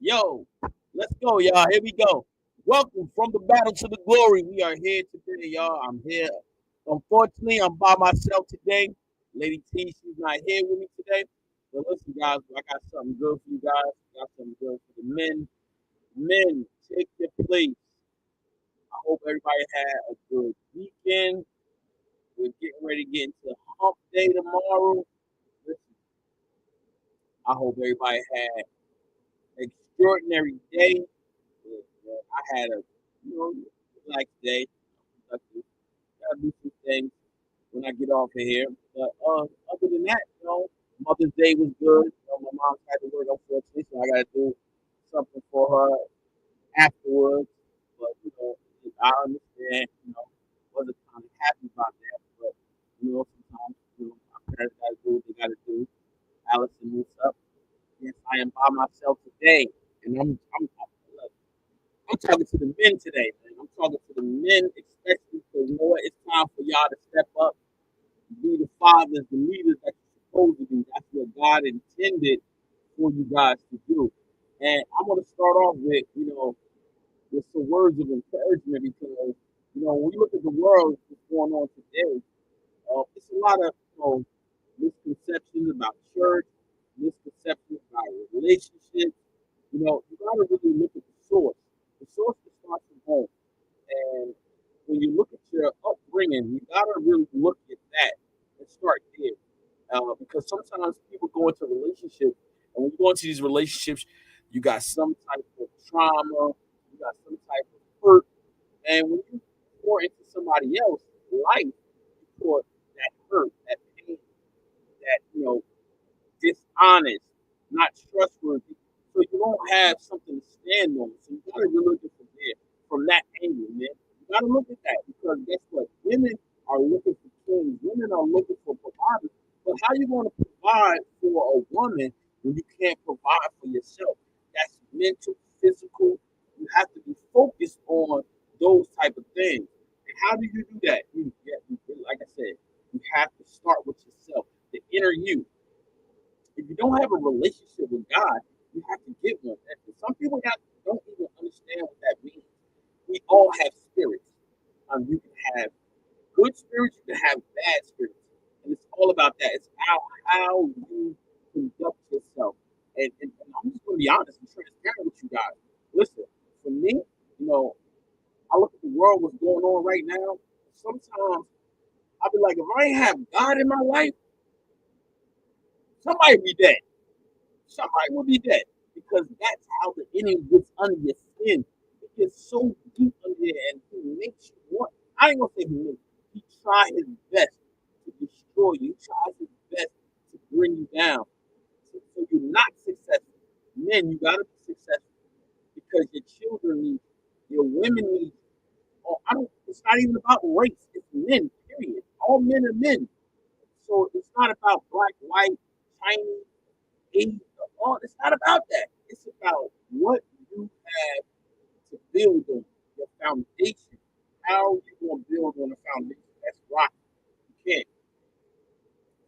Yo, let's go, y'all. Here we go. Welcome from the battle to the glory. We are here today, y'all. I'm here. Unfortunately, I'm by myself today. Lady T, she's not here with me today. But listen, guys, I got something good for you guys. I got something good for the men. Men, take your place. I hope everybody had a good weekend. We're getting ready to get into hump day tomorrow. Listen, I hope everybody had an extraordinary day. I had a relaxed day. Productive. Gotta do some things when I get off of here. But other than that, Mother's Day was good. My mom had to work unfortunately, so I gotta do something for her afterwards. But I understand. Wasn't kind of happy about that, but sometimes my parents gotta do what they gotta do. Allison moves up. Yes, I am by myself today, and I'm talking to the men today, man. I'm talking to the men, especially because it's time for y'all to step up, be the fathers, the leaders that you're supposed to be. That's what God intended for you guys to do. And I'm gonna start off with some words of encouragement because when we look at the world that's going on today, it's a lot of misconceptions about church, misconceptions about relationships. You gotta really look at the source. The source starts from home. And when you look at your upbringing, you gotta really look at that and start there. Because sometimes people go into relationships, and when you go into these relationships, you got some type of trauma, you got some type of hurt, and when you pour into somebody else's life, you pour that hurt, that pain, that dishonest, not trustworthy. So you don't have something to stand on. So you gotta really look at from there, from that angle, man. You gotta look at that because guess what? Women are looking for kings. Women are looking for providers. But how you gonna provide for a woman when you can't provide for yourself? That's mental, physical. You have to be focused on those type of things. And how do you do that? Like I said, you have to start with yourself, the inner you. If you don't have a relationship with God, you have to get one. And some people don't even understand what that means. We all have spirits. You can have good spirits, you can have bad spirits. And it's all about that. It's how you conduct yourself. And I'm just going to be honest and transparent with you guys. Listen, for me, I look at the world, what's going on right now. Sometimes I'll be like, if I ain't have God in my life, somebody be dead. Somebody will be dead because that's how the enemy gets under your skin. It gets so deep under there and he makes you want. I ain't gonna say he makes. He tries his best to destroy you. He tries his best to bring you down. So you're not successful. Men, you gotta be successful because your children need you. Your women need you. Oh, I don't. It's not even about race. It's men. Period. All men are men. So it's not about black, white, Chinese. It's not about that. It's about what you have to build on, your foundation. How you gonna build on a foundation that's rocky? You can't.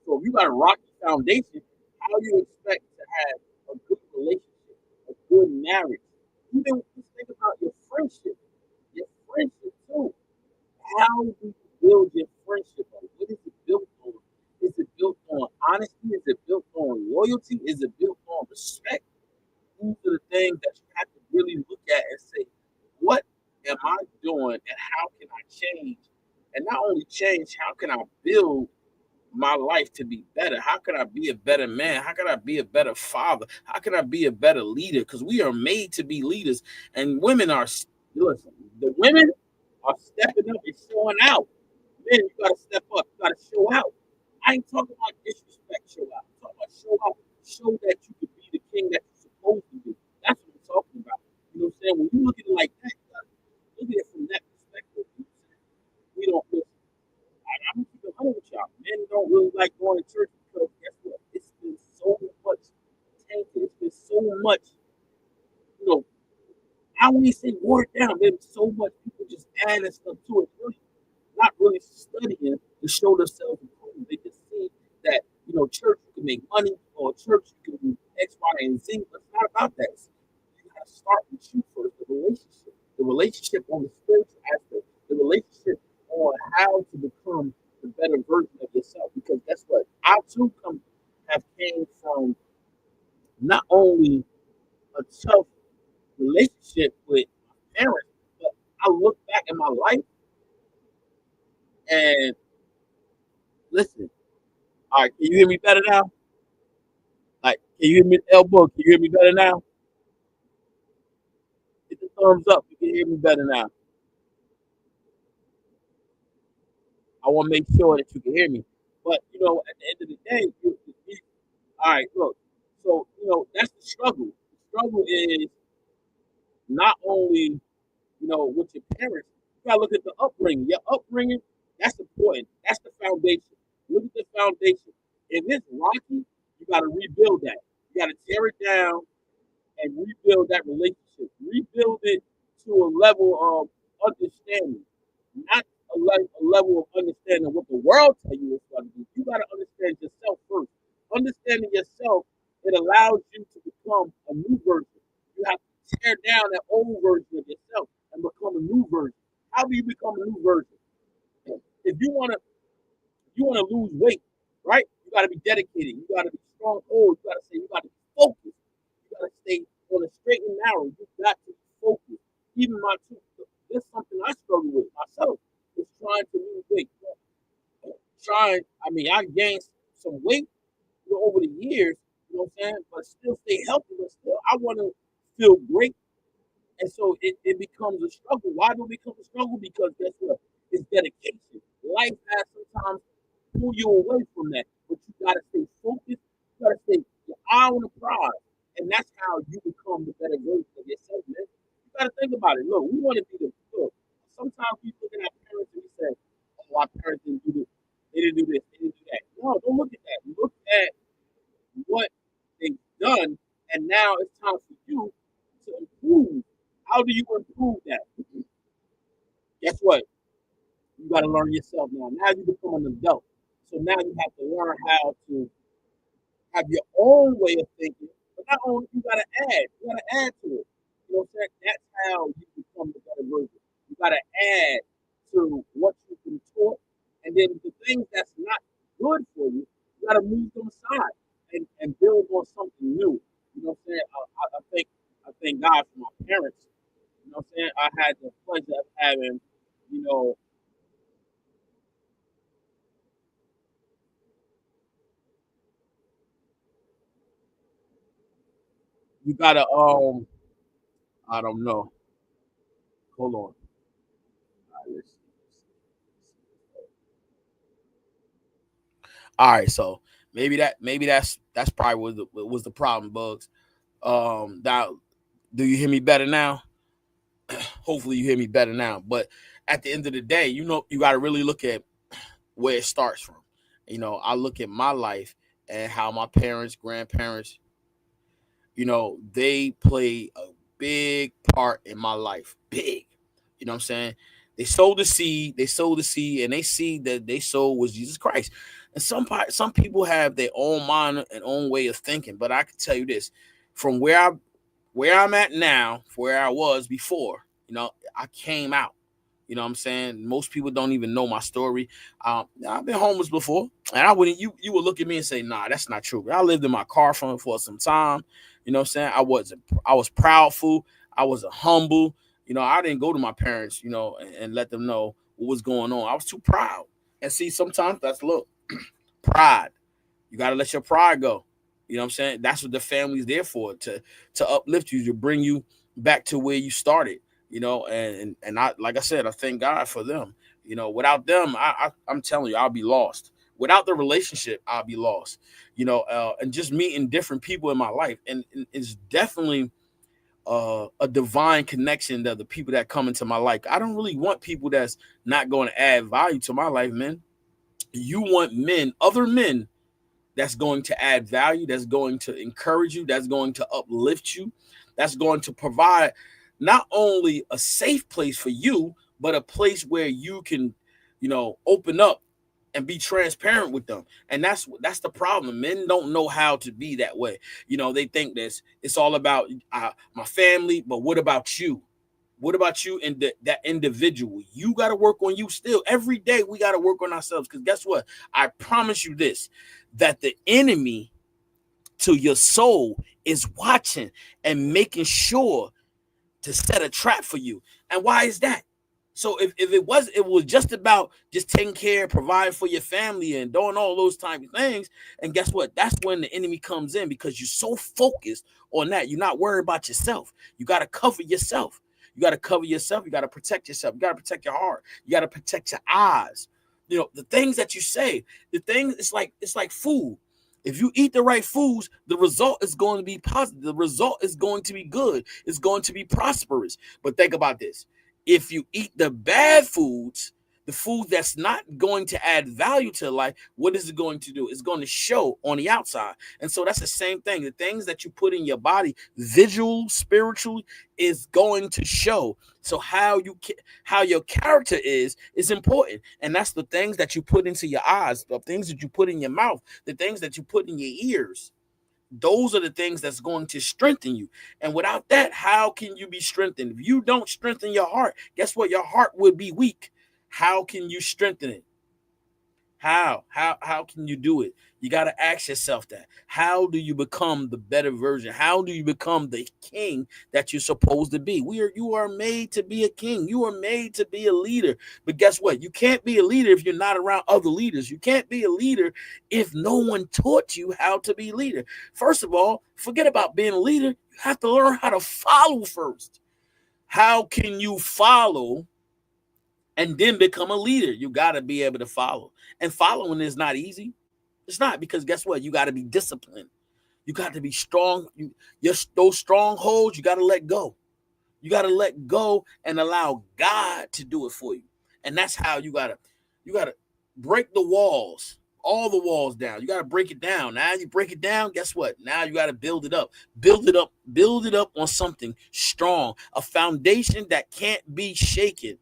So if you got a rocky foundation, how you expect to have a good relationship, a good marriage? Even just think about your friendship too. How do you build your friendship on? What is it built on? Is it built on honesty? Is it built on loyalty? Is it built on respect? These are the things that you have to really look at and say, what am I doing and how can I change? And not only change, how can I build my life to be better? How can I be a better man? How can I be a better father? How can I be a better leader? Because we are made to be leaders, and women are. Listen, the women are stepping up and showing out. Men, you gotta step up. You gotta show out. I ain't talking about disrespect. Show out. I'm talking about show out. Show that you can be the king that you're supposed to be. That's what I'm talking about. You know what I'm saying? When you look at it like that, you gotta look at it from that perspective. You know what I'm saying? We don't listen. I'm gonna keep it 100 with y'all. Men don't really like going to church because guess what? It's been so much tainted. It's been so much, you know, I wouldn't even say watered down. There's so much people just adding stuff to it. Really, not really studying to show themselves improved. They just see that, church you can make money or church you can do X, Y, and Z, but it's not about that. start with you first, the relationship on the spiritual aspect, the relationship on how to become the better version of yourself. Because guess what? I too have came from not only a tough relationship with my parents, but I look back in my life and listen. All right, can you hear me better now? Like, can you hear me, elbow? Can you hear me better now? Hit the thumbs up. You can hear me better now. I want to make sure that you can hear me. But at the end of the day, all right. Look, so that's the struggle. The struggle is not only with your parents. You gotta look at the upbringing. Your upbringing, that's important. That's the foundation. Look at the foundation. If it's rocky, you gotta rebuild that. You gotta tear it down and rebuild that relationship. Rebuild it to a level of understanding, not a level of understanding what the world tell you it's going to do. You got to understand yourself first. Understanding yourself, it allows you to become a new version. You have to tear down that old version of yourself and become a new version. How do you become a new version? If you want to lose weight, right? You got to be dedicated. You got to be strong. You got to say you got to be focused. You got to stay on the straight and narrow. You got to be focused. Even my two, that's something I struggle with myself. Is trying to lose weight. I gained some weight over the years. You know what I'm saying? But still stay healthy. But still, I want to feel great. And so it becomes a struggle. Why do it become a struggle? Because guess what? It's dedication. Life has sometimes pull you away from that. But you gotta stay focused. You gotta stay your eye on the prize. And that's how you become the better version of yourself, man. You gotta think about it. Look, we want to be the look. Sometimes we look at our parents and we say, "Oh, our parents didn't do this. They didn't do this. They didn't do that." No, don't look at that. Look at what they've done, and now it's time for you to improve. How do you improve that? Guess what? You got to learn yourself now. Now you become an adult. So now you have to learn how to have your own way of thinking. But not only you got to add, you got to add to it. You know what I'm saying? That's how you become the better version. You got to add to what you've been taught, and then the things that's not good for you, you got to move them aside and build on something new. You know what I'm saying? I thank God for my parents. You know what I'm saying? I had the pleasure of having, you know, you gotta I don't know. Hold on. All right, let's see. All right, so maybe that's probably was the problem, Bugs. Now, do you hear me better now? Hopefully, you hear me better now. But at the end of the day, you got to really look at where it starts from. I look at my life and how my parents, grandparents, they play a big part in my life. Big. You know what I'm saying? They sowed the seed, and they see that they sowed was Jesus Christ. And some people have their own mind and own way of thinking, but I can tell you this: from where I'm at now, where I was before, I came out. You know what I'm saying? Most people don't even know my story. I've been homeless before, and I wouldn't. You would look at me and say, "Nah, that's not true." I lived in my car for some time. You know what I'm saying? I was proudful. I was a humble. I didn't go to my parents, and let them know what was going on. I was too proud. And see, sometimes that's look, pride. You gotta let your pride go. You know what I'm saying? That's what the family's there for, to uplift you, to bring you back to where you started. And I, like I said, I thank God for them. Without them, I'm telling you, I'll be lost. Without the relationship, I'll be lost. And just meeting different people in my life, and it's definitely a divine connection that the people that come into my life. I don't really want people that's not going to add value to my life, man. You want other men that's going to add value, that's going to encourage you, that's going to uplift you, that's going to provide not only a safe place for you, but a place where you can, open up and be transparent with them. And that's the problem. Men don't know how to be that way. They think this it's all about my family, but what about you? What about you and that individual? You got to work on you still. Every day we got to work on ourselves, because guess what? I promise you this, that the enemy to your soul is watching and making sure to set a trap for you. And why is that? So if it was just about just taking care, providing for your family and doing all those type of things, and guess what? That's when the enemy comes in, because you're so focused on that. You're not worried about yourself. You got to cover yourself. You got to cover yourself. You got to protect yourself. You got to protect your heart. You got to protect your eyes. The things that you say, it's like food. If you eat the right foods, the result is going to be positive. The result is going to be good. It's going to be prosperous. But think about this. If you eat the bad foods, the food that's not going to add value to life, what is it going to do? It's going to show on the outside. And so that's the same thing. The things that you put in your body, visual, spiritually, is going to show. So how your character is important. And that's the things that you put into your eyes, the things that you put in your mouth, the things that you put in your ears. Those are the things that's going to strengthen you. And without that, how can you be strengthened? If you don't strengthen your heart, guess what? Your heart will be weak. How can you strengthen it? How can you do it? You got to ask yourself that. How do you become the better version? How do you become the king that you're supposed to be? You are made to be a king. You are made to be a leader. But guess what? You can't be a leader if you're not around other leaders. You can't be a leader if no one taught you how to be a leader. First of all, forget about being a leader. You have to learn how to follow first. How can you follow and then become a leader? You got to be able to follow. And following is not easy. It's not, because guess what? You got to be disciplined. You got to be strong. Those strongholds, you got to let go. You got to let go and allow God to do it for you. And that's how you got to break the walls, all the walls down. You got to break it down. Now you break it down, guess what? Now you got to build it up. Build it up on something strong, a foundation that can't be shaken.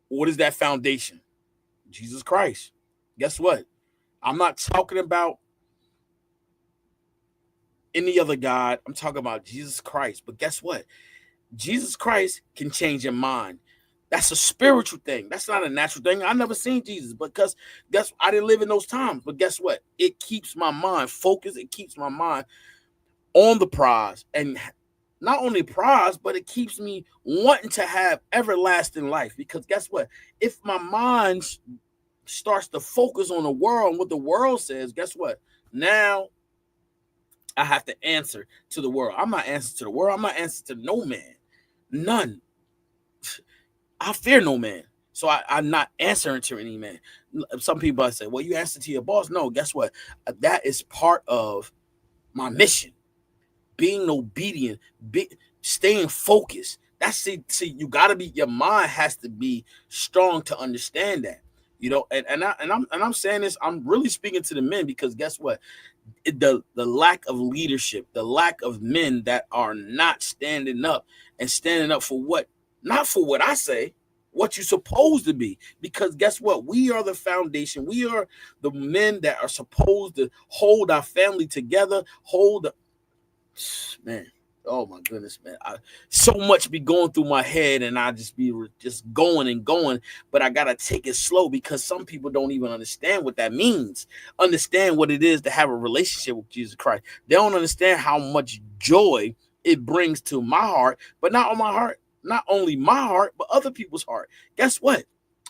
What is that foundation? Jesus Christ. Guess what? I'm not talking about any other God. I'm talking about Jesus Christ. But guess what? Jesus Christ can change your mind. That's a spiritual thing. That's not a natural thing. I never seen Jesus, because I didn't live in those times. But guess what? It keeps my mind focused. It keeps my mind on the prize. And not only prize, but it keeps me wanting to have everlasting life. Because guess what? If my mind starts to focus on the world and what the world says, guess what? Now I have to answer to the world. I'm not answering to the world. I'm not answering to no man. None. I fear no man. So I'm not answering to any man. Some people say, well, you answer to your boss. No, guess what? That is part of my mission. Being obedient, staying focused. See, you gotta be. Your mind has to be strong to understand that. And I'm saying this. I'm really speaking to the men, because guess what? The lack of leadership, the lack of men that are not standing up for what, not for what I say, what you're supposed to be. Because guess what? We are the foundation. We are the men that are supposed to hold our family together. Man, oh my goodness, man. So much be going through my head, and I just be just going and going, but I got to take it slow, because some people don't even understand what that means. Understand what it is to have a relationship with Jesus Christ. They don't understand how much joy it brings to my heart, but not only my heart, but other people's heart. Guess what?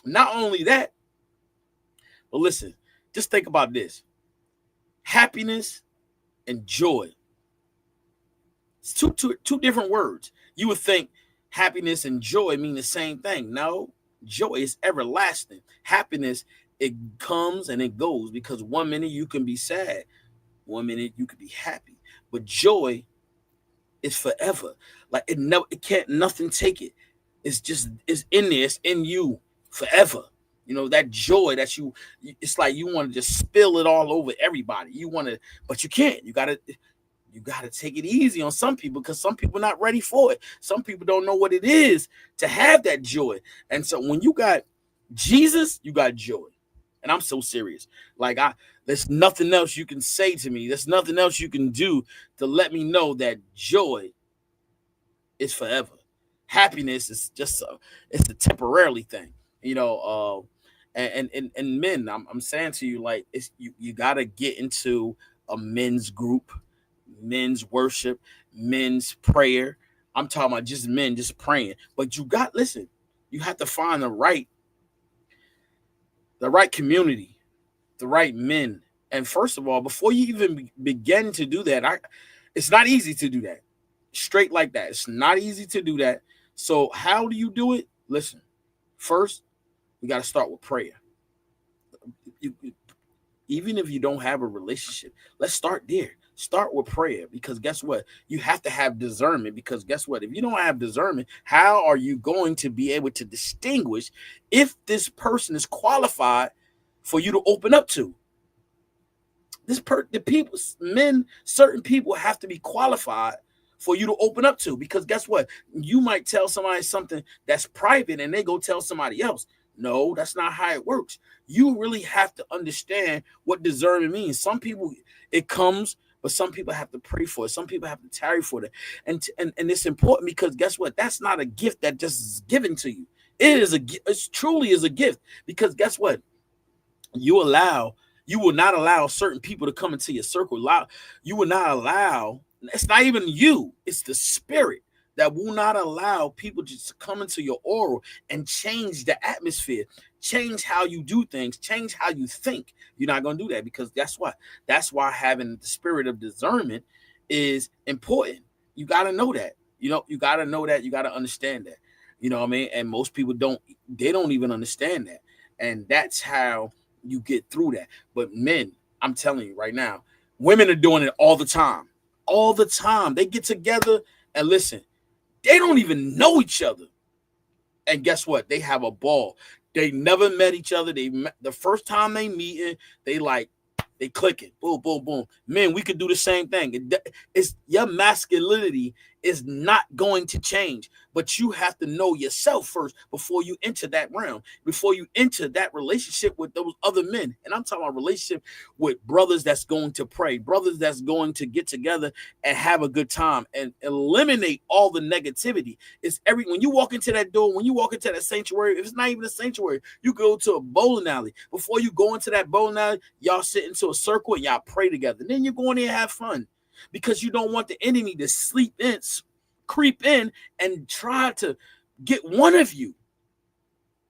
Not only that, but listen, just think about this. Happiness and joy. It's two different words. You would think happiness and joy mean the same thing. No, joy is everlasting. Happiness, it comes and it goes, because 1 minute you can be sad, 1 minute you could be happy. But joy is forever. Like it can't nothing take it. It's in there, it's in you forever. That joy that it's like you want to just spill it all over everybody. But you can't. You gotta take it easy on some people, because some people are not ready for it. Some people don't know what it is to have that joy. And so when you got Jesus, you got joy. And I'm so serious. Like there's nothing else you can say to me. There's nothing else you can do to let me know that joy is forever. Happiness is just it's a temporarily thing, you know. And men, I'm saying to you, like, it's you got to get into a men's group, men's worship, men's prayer. I'm talking about just men just praying. But you got listen, you have to find the right community, the right men. And first of all, before you even begin to do that, it's not easy to do that. Straight like that. It's not easy to do that. So how do you do it? Listen, first, we got to start with prayer. You, even if you don't have a relationship, let's start there. Start with prayer, because guess what? You have to have discernment, because guess what? If you don't have discernment, how are you going to be able to distinguish if this person is qualified for you to open up to? The people, men, certain people have to be qualified for you to open up to, because guess what? You might tell somebody something that's private and they go tell somebody else. No, that's not how it works. You really have to understand what discernment means. Some people it comes, but some people have to pray for it. Some people have to tarry for it. And it's important, because guess what? That's not a gift that just is given to you. It truly is a gift, because guess what? You will not allow certain people to come into your circle. You will not allow, it's not even you, it's the spirit that will not allow people just to come into your aura and change the atmosphere, change how you do things, change how you think. You're not going to do that, because that's what. That's why having the spirit of discernment is important. You got to know that. You got to know that. You got to understand that. You know what I mean? And most people don't. They don't even understand that. And that's how you get through that. But men, I'm telling you right now, women are doing it all the time. All the time. They get together and listen, they don't even know each other. And guess what? They have a ball. They never met each other. The first time they meet, they clicking. Boom, boom, boom. Men, we could do the same thing. It's your masculinity is not going to change, but you have to know yourself first before you enter that realm, before you enter that relationship with those other men. And I'm talking about relationship with brothers that's going to pray, brothers that's going to get together and have a good time and eliminate all the negativity. When you walk into that door, when you walk into that sanctuary, if it's not even a sanctuary, you go to a bowling alley. Before you go into that bowling alley, y'all sit into a circle and y'all pray together. Then you go in there and have fun, because you don't want the enemy to creep in and try to get one of you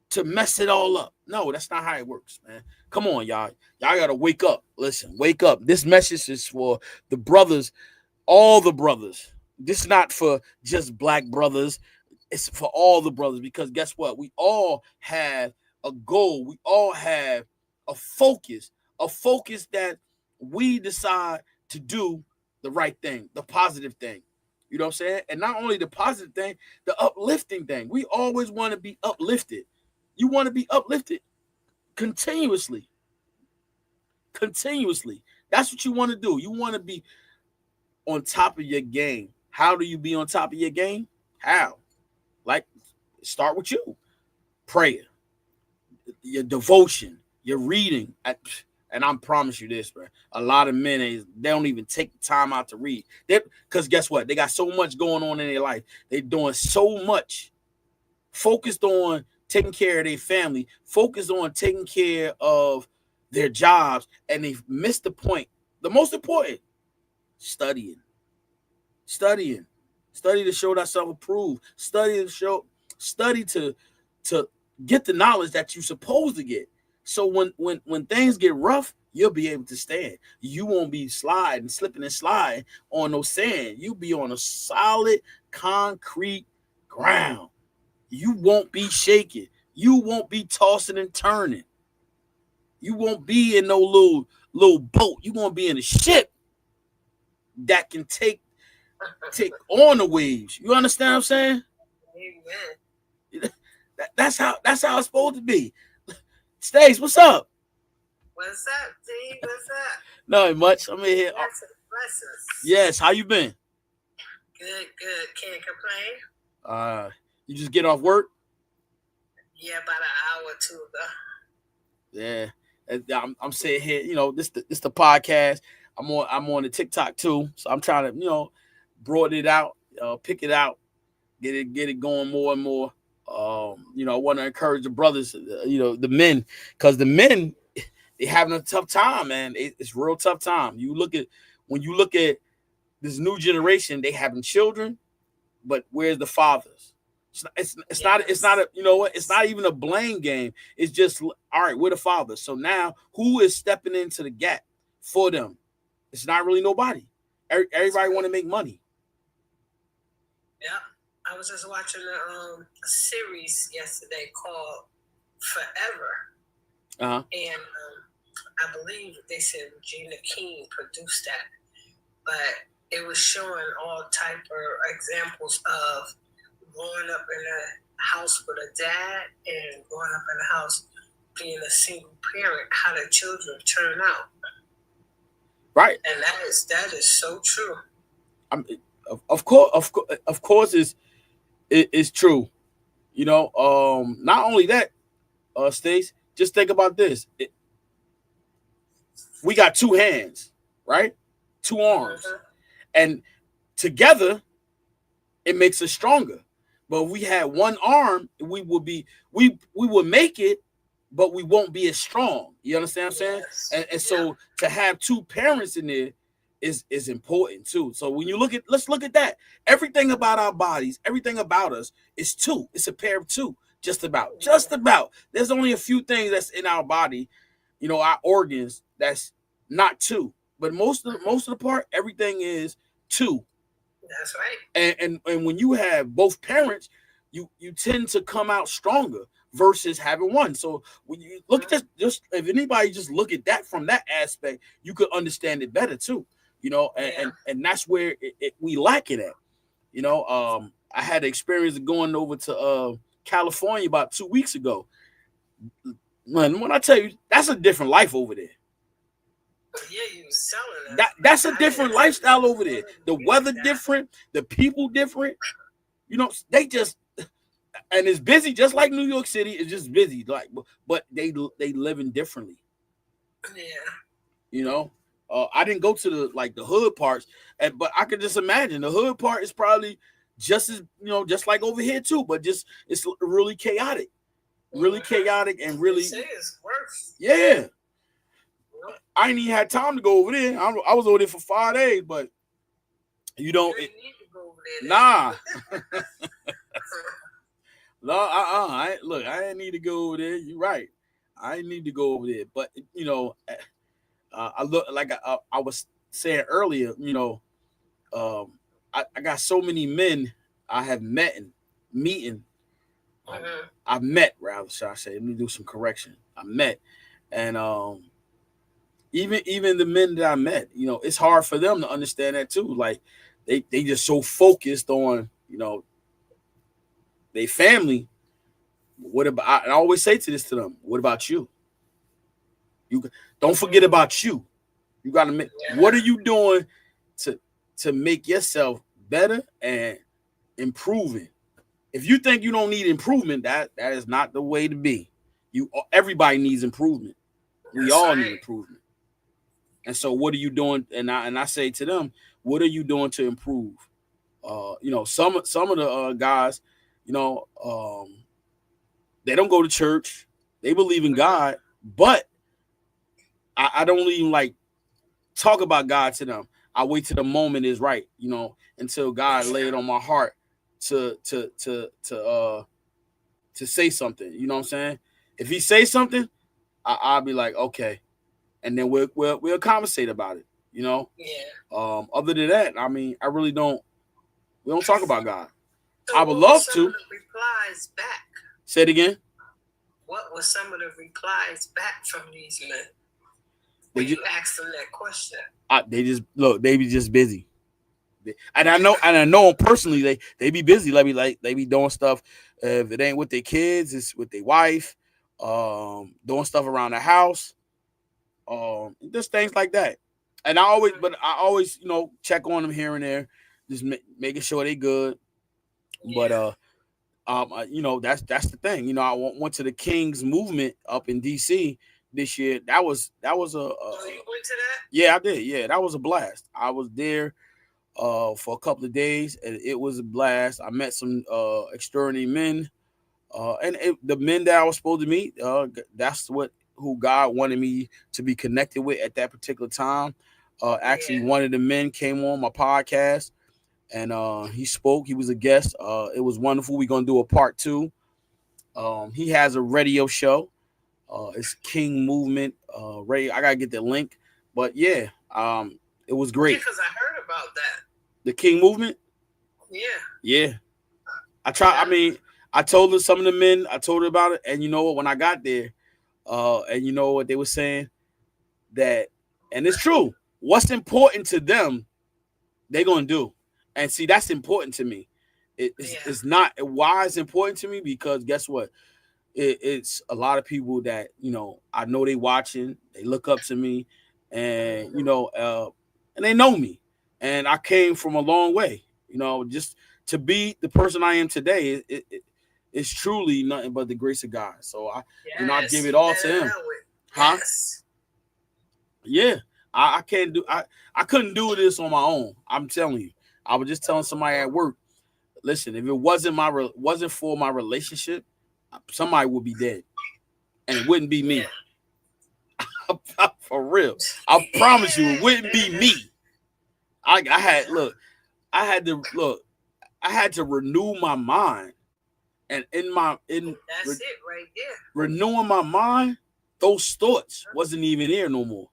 to mess it all up. No, that's not how it works, man. Come on, y'all. Y'all got to wake up. Listen, wake up. This message is for the brothers, all the brothers. This is not for just black brothers. It's for all the brothers, because guess what? We all have a goal. We all have a focus that we decide to do the right thing, the positive thing. You know what I'm saying? And not only the positive thing, the uplifting thing. We always want to be uplifted. You want to be uplifted continuously. Continuously. That's what you want to do. You want to be on top of your game. How do you be on top of your game? How? Like, start with you. Prayer, your devotion, your reading. And I promise you this, bro. A lot of men, they don't even take the time out to read. Because guess what? They got so much going on in their life. They're doing so much. Focused on taking care of their family. Focused on taking care of their jobs. And they've missed the point. The most important, studying. Studying. Study to show thyself approved. Study to get the knowledge that you're supposed to get. So when things get rough, you'll be able to stand. You won't be slipping and sliding on no sand. You'll be on a solid concrete ground. You won't be shaking. You won't be tossing and turning. You won't be in no little boat. You're gonna be in a ship that can take on the waves. You understand what I'm saying? Amen. That's how it's supposed to be. Stace, what's up? What's up, T? What's up? Not much. I'm in here. Blessings. Yes, how you been? Good. Can't complain. You just get off work? Yeah, about an hour or two ago. Yeah. I'm saying here, this the podcast. I'm on the TikTok too, so I'm trying to broaden it out, pick it out, get it going more and more. I want to encourage the brothers, the men, because the men, they having a tough time, man. It's real tough time. When you look at this new generation, they having children, but where's the fathers? It's not it's not even a blame game. It's just, all right, we're the fathers. So now who is stepping into the gap for them? It's not really nobody. Everybody want to make money. Yeah, I was just watching a series yesterday called Forever, and I believe they said Regina King produced that, but it was showing all type of examples of growing up in a house with a dad and growing up in a house being a single parent, how the children turn out. Right. And that is so true. Of course, it's true. Not only that, Stace, just think about this. We got two hands, right? Two arms, and together it makes us stronger. But if we had one arm, we would make it, but we won't be as strong. You understand what I'm saying? Yes. And so to have two parents in there is important too. So when let's look at that. Everything about our bodies, everything about us is two. It's a pair of two. Just about. There's only a few things that's in our body, our organs, that's not two. But most of the part, everything is two. That's right. And when you have both parents, you tend to come out stronger versus having one. So when you look at just if anybody just look at that from that aspect, you could understand it better too. And that's where we lack it at. I had the experience of going over to California about 2 weeks ago. When I tell you, that's a different life over there. Yeah, you selling that. That's a different lifestyle over there. The weather different, the people different. They just, and it's busy just like New York City. It's just busy, but they living differently. Yeah. I didn't go to the hood parts, but I could just imagine the hood part is probably just as just like over here too, but just it's really chaotic, and really. They say it's worse. Yeah. I ain't even had time to go over there. I was over there for 5 days, but you don't need to go over there. Nah. No, I didn't need to go over there. You're right. I didn't need to go over there. But I look like I was saying earlier. I got so many men I have met and meeting. I've met, rather, shall I say? Let me do some correction. I met, and even the men that I met, it's hard for them to understand that too. Like they just so focused on, their family. What about? I always say to them, what about you? You don't forget about you. You got to make. What are you doing to make yourself better and improving? If you think you don't need improvement, that is not the way to be. Everybody needs improvement. We all need improvement. And so what are you doing? And I say to them, what are you doing to improve? Some of the guys, they don't go to church. They believe in God, but I don't even talk about God to them. I wait till the moment is right, until God lay it on my heart to say something. You know what I'm saying? If he say something, I'll be like, okay. And then we'll conversate about it, Yeah. Other than that, I mean, I really don't. We don't talk about God. So I would love to. Replies back. Say it again. What was some of the replies back from these men? When you asked them that question. They just look. They be just busy. And I know them personally. They be busy. They be doing stuff. If it ain't with their kids, it's with their wife. Doing stuff around the house. Just things like that. And I always, check on them here and there, just making sure they good. Yeah. But that's the thing. I went to the King's movement up in DC this year. That was a Oh, you went to that? yeah, I did. Yeah, that was a blast. I was there for a couple of days, and it was a blast. I met some extraordinary men, the men that I was supposed to meet. That's what who God wanted me to be connected with at that particular time. Actually, Yeah. one of the men came on my podcast, and he spoke. He was a guest. It was wonderful. We're gonna do a part two. He has a radio show. It's King Movement Radio. I gotta get the link, but yeah, it was great. Because I heard about that. The King Movement. Yeah. Yeah, I try. I mean, I told her some of the men. I told her about it, and you know what? When I got there, and you know what they were saying that, and it's true. What's important to them, they're gonna do, and see that's important to me. It's not why it's important to me because guess what? It's a lot of people that I know they watching, they look up to me, and and they know me, and I came from a long way. Just to be the person I am today, it's truly nothing but the grace of God. So I give it all to Him, huh? Yes. Yeah, I can't do. I couldn't do this on my own. I'm telling you. I was just telling somebody at work. Listen, if it wasn't for my relationship, somebody would be dead, and it wouldn't be me. For real, I promise you, it wouldn't be me. I had to renew my mind, and that's it right there. Renewing my mind, those thoughts wasn't even there no more.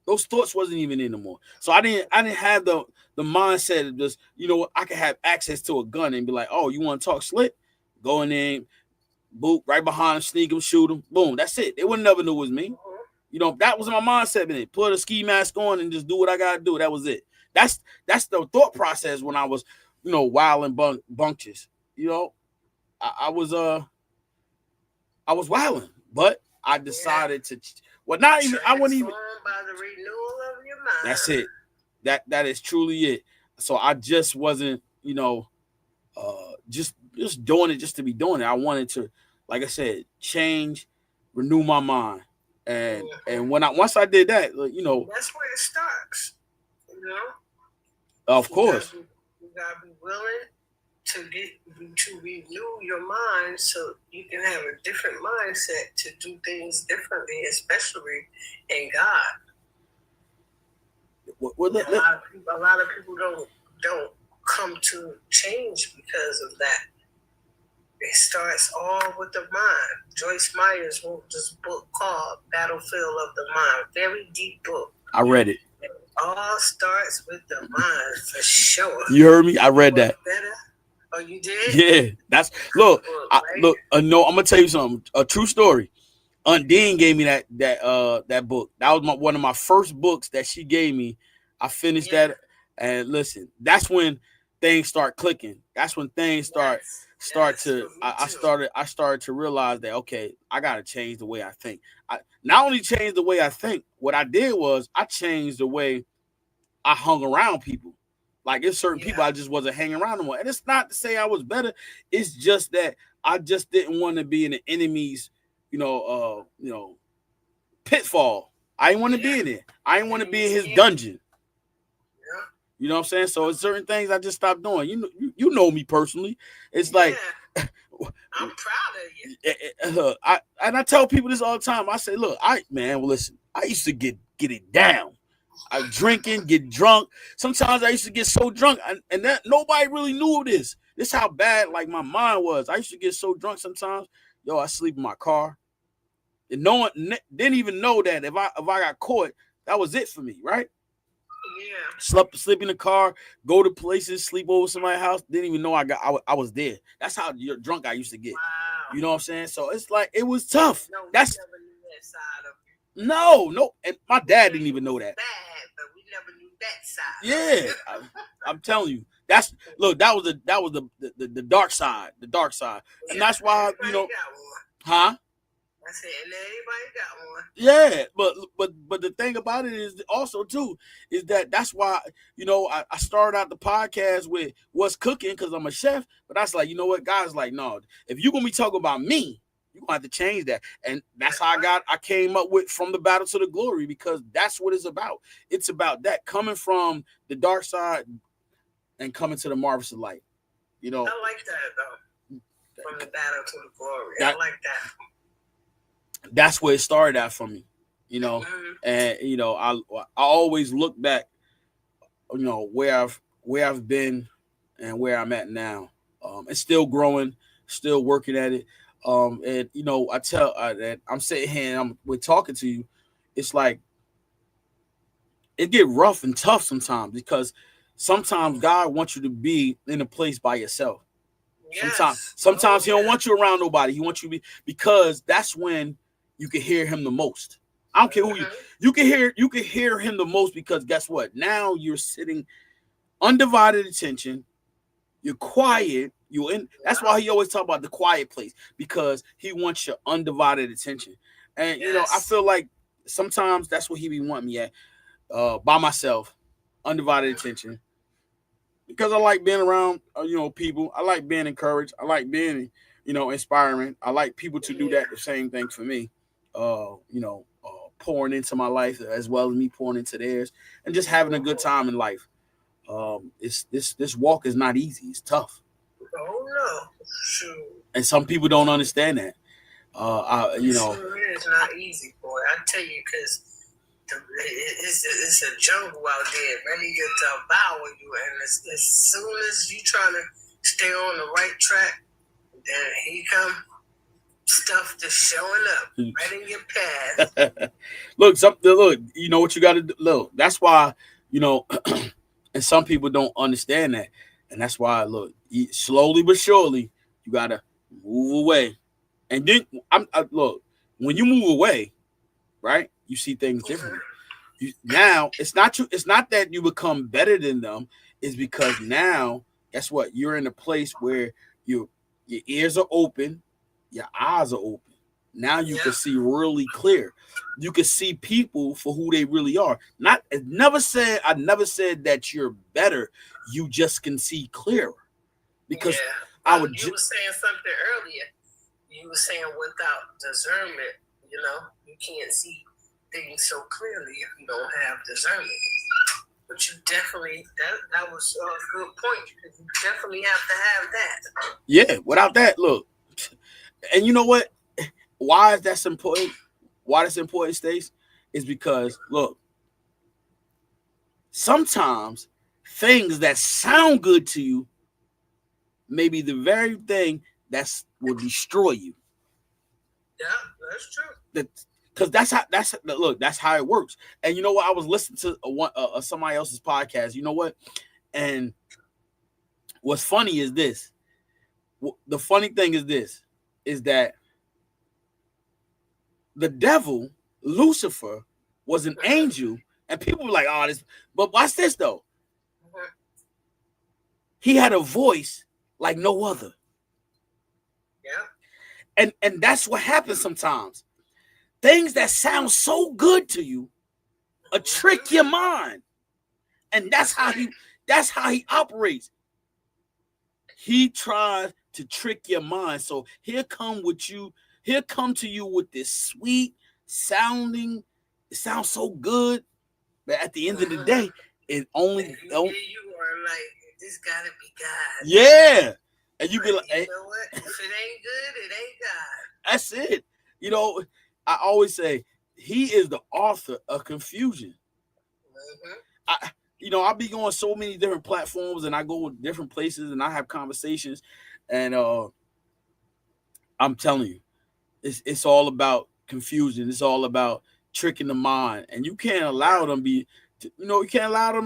Those thoughts wasn't even in no more. So I didn't have the mindset of just, I could have access to a gun and be like, oh, you want to talk slick? Go in there, boot right behind him, sneak him, shoot him. Boom, that's it. They would never know it was me. That was my mindset in it. Put a ski mask on and just do what I gotta do. That was it. That's the thought process when I was, wild and bunctious. I was wilding, but I decided to. Well, not even. I wouldn't even. By the renewal of your mind. That's it. That is truly it. So I just wasn't, just doing it just to be doing it. I wanted to, like I said, change, renew my mind, and once I did that, that's where it starts. Of course, you gotta be willing to renew your mind so you can have a different mindset to do things differently, especially in God. A lot of people don't come to change because of that. It starts all with the mind. Joyce Myers wrote this book called Battlefield of the Mind. Very deep book. I read it. It all starts with the mind for sure. You heard me? I read that. Better. Oh, you did? Yeah. That's look. No, I'm gonna tell you something. A true story. Aunt Dean gave me that book. That was one of my first books that she gave me. I finished that, and listen, that's when things start clicking. That's when things start to. I started to realize that okay, I gotta change the way I think. I not only changed the way I think. What I did was I changed the way I hung around people. Like there's certain people I just wasn't hanging around no more. And it's not to say I was better. It's just that I just didn't want to be in the enemy's, pitfall. I didn't want to be in it. I didn't want to be in his dungeon. You know what I'm saying? So it's certain things I just stopped doing. You know me personally. It's like I'm proud of you. I tell people this all the time. I say, look, listen, I used to get it down. I drinking, get drunk. Sometimes I used to get so drunk, and that nobody really knew of this. This is how bad like my mind was. I used to get so drunk sometimes. I sleep in my car, and no one didn't even know that if I got caught, that was it for me, right? Yeah. Sleep in the car, go to places, sleep over somebody's house. Didn't even know I was there. That's how drunk I used to get. Wow. You know what I'm saying? So it's like it was tough. No, that's never knew that side of you. No, and my dad didn't even know that. Bad, but we never knew that side. Yeah, I'm telling you. That was the dark side. The dark side. And that's why, huh? I said, and everybody got one. Yeah, but the thing about it is also too is that's why I started out the podcast with what's cooking because I'm a chef. But that's like what guys like no. If you're gonna be talking about me, You're gonna have to change that. And that's how I came up with From the Battle to the Glory, because that's what it's about. It's about that, coming from the dark side and coming to the marvelous light. I like that though. From the battle to the glory. I like that. That's where it started at for me. And I always look back, where I've been and where I'm at now. It's still growing, still working at it. And I tell that I'm sitting here and we're talking to you. It's like it get rough and tough sometimes, because sometimes God wants you to be in a place by yourself. Yes. Sometimes he don't want you around nobody. He wants you to be, because that's when you can hear him the most. I don't care who you can hear him the most, because guess what? Now you're sitting undivided attention. You're quiet. That's why he always talk about the quiet place, because he wants your undivided attention. And I feel like sometimes that's what he be wanting me at, by myself, undivided attention, because I like being around people. I like being encouraged. I like being inspiring. I like people to do the same thing for me. Pouring into my life as well as me pouring into theirs, and just having a good time in life. This walk is not easy. It's tough. Oh no, sure. And some people don't understand that. Sure, it's not easy, boy. I tell you, because it's a jungle out there ready to devour you, and as soon as you trying to stay on the right track, then here come stuff just showing up right in your path. Look, you know what you got to do. Look, that's why and some people don't understand that, and that's why slowly but surely you got to move away, and then look, when you move away, right, you see things differently. Now it's not that you become better than them. It's because now, guess what? You're in a place where your ears are open, your eyes are open. Now you can see really clear. You can see people for who they really are. I never said that you're better. You just can see clearer. Because you were saying something earlier. You were saying without discernment, you can't see things so clearly if you don't have discernment. But you definitely, that was a good point. You definitely have to have that. Yeah, without that, look. And you know what? Why is that important? Why that's important, Stace? Is because, look, sometimes things that sound good to you may be the very thing that will destroy you. Yeah, that's true. Because that's how it works. And you know what? I was listening to somebody else's podcast. You know what? And what's funny is this. The funny thing is this, is that the devil, Lucifer, was an angel, and people were like, "Oh, this." But watch this though. He had a voice like no other. Yeah. And that's what happens sometimes. Things that sound so good to you, trick your mind, and that's how he operates. He tries to trick your mind. So he'll come to you with this sweet sounding. It sounds so good, but at the end of the day, it only. You are like, this gotta be God. Yeah, and you be like, you know what? If it ain't good, it ain't God. That's it. I always say he is the author of confusion. I be going so many different platforms, and I go to different places, and I have conversations, and I'm telling you, it's all about confusion. It's all about tricking the mind, and you can't allow them to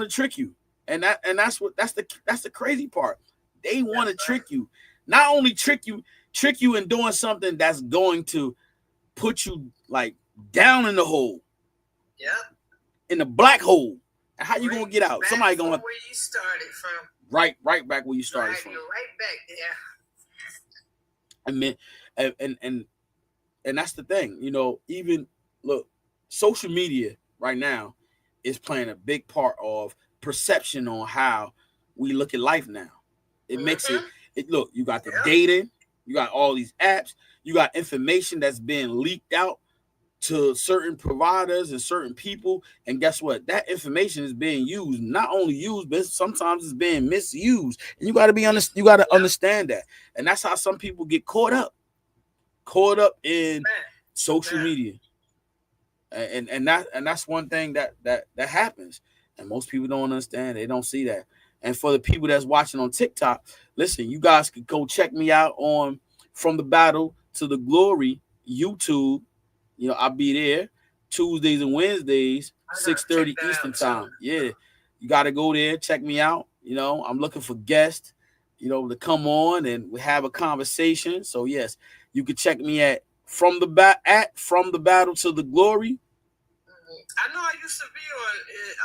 trick you, and that's the crazy part. They want to trick you, not only trick you in doing something that's going to put you like down in the hole, in the black hole. And how you gonna get out? Somebody gonna where you started from. Right back where you started from. You're right back there. I mean, and that's the thing. Even look, social media right now is playing a big part of perception on how we look at life now. It makes it. Look, you got the dating, You got all these apps. You got information that's being leaked out to certain providers and certain people. And guess what? That information is being used, not only used, but sometimes it's being misused. And you got to be honest. You got to understand that. And that's how some people get caught up in social media. And that's one thing that happens. And most people don't understand. They don't see that. And for the people that's watching on TikTok, listen, you guys could go check me out on From the Battle to the Glory YouTube. You know, I'll be there Tuesdays and Wednesdays, 6:30 Eastern time. Yeah, you got to go there, check me out. You know, I'm looking for guests, you know, to come on and we have a conversation. So yes, you can check me at From the Battle to the Glory. I know I used to be on.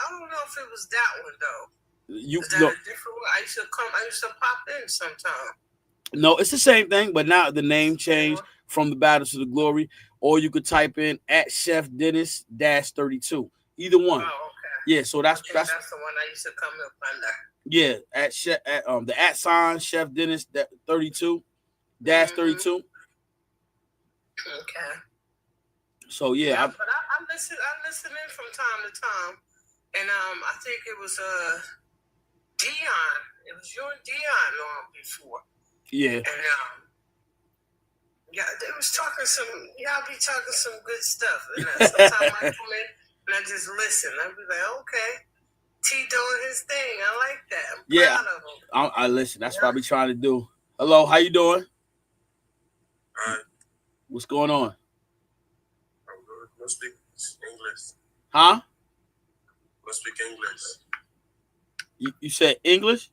I don't know if it was that one though. You Is that a different one? I used to pop in sometime. No, it's the same thing, but now the name changed From the Battle to the Glory. Or you could type in at Chef Dennis -32. Either one. Oh, okay. Yeah, so that's the one I used to come up under. Yeah, the @ Chef Dennis 32 -32. Okay. So yeah, but I listen in from time to time, and I think it was Dion. It was you and Dion on before. Yeah. And yeah, they was talking some. Y'all be talking some good stuff. And sometimes I come in and I just listen. I be like, okay, T doing his thing. I like that. I'm proud of him. I listen. That's what I be trying to do. Hello, how you doing? Hi. What's going on? I'm good. No speak English. Huh? No speak English. You said English?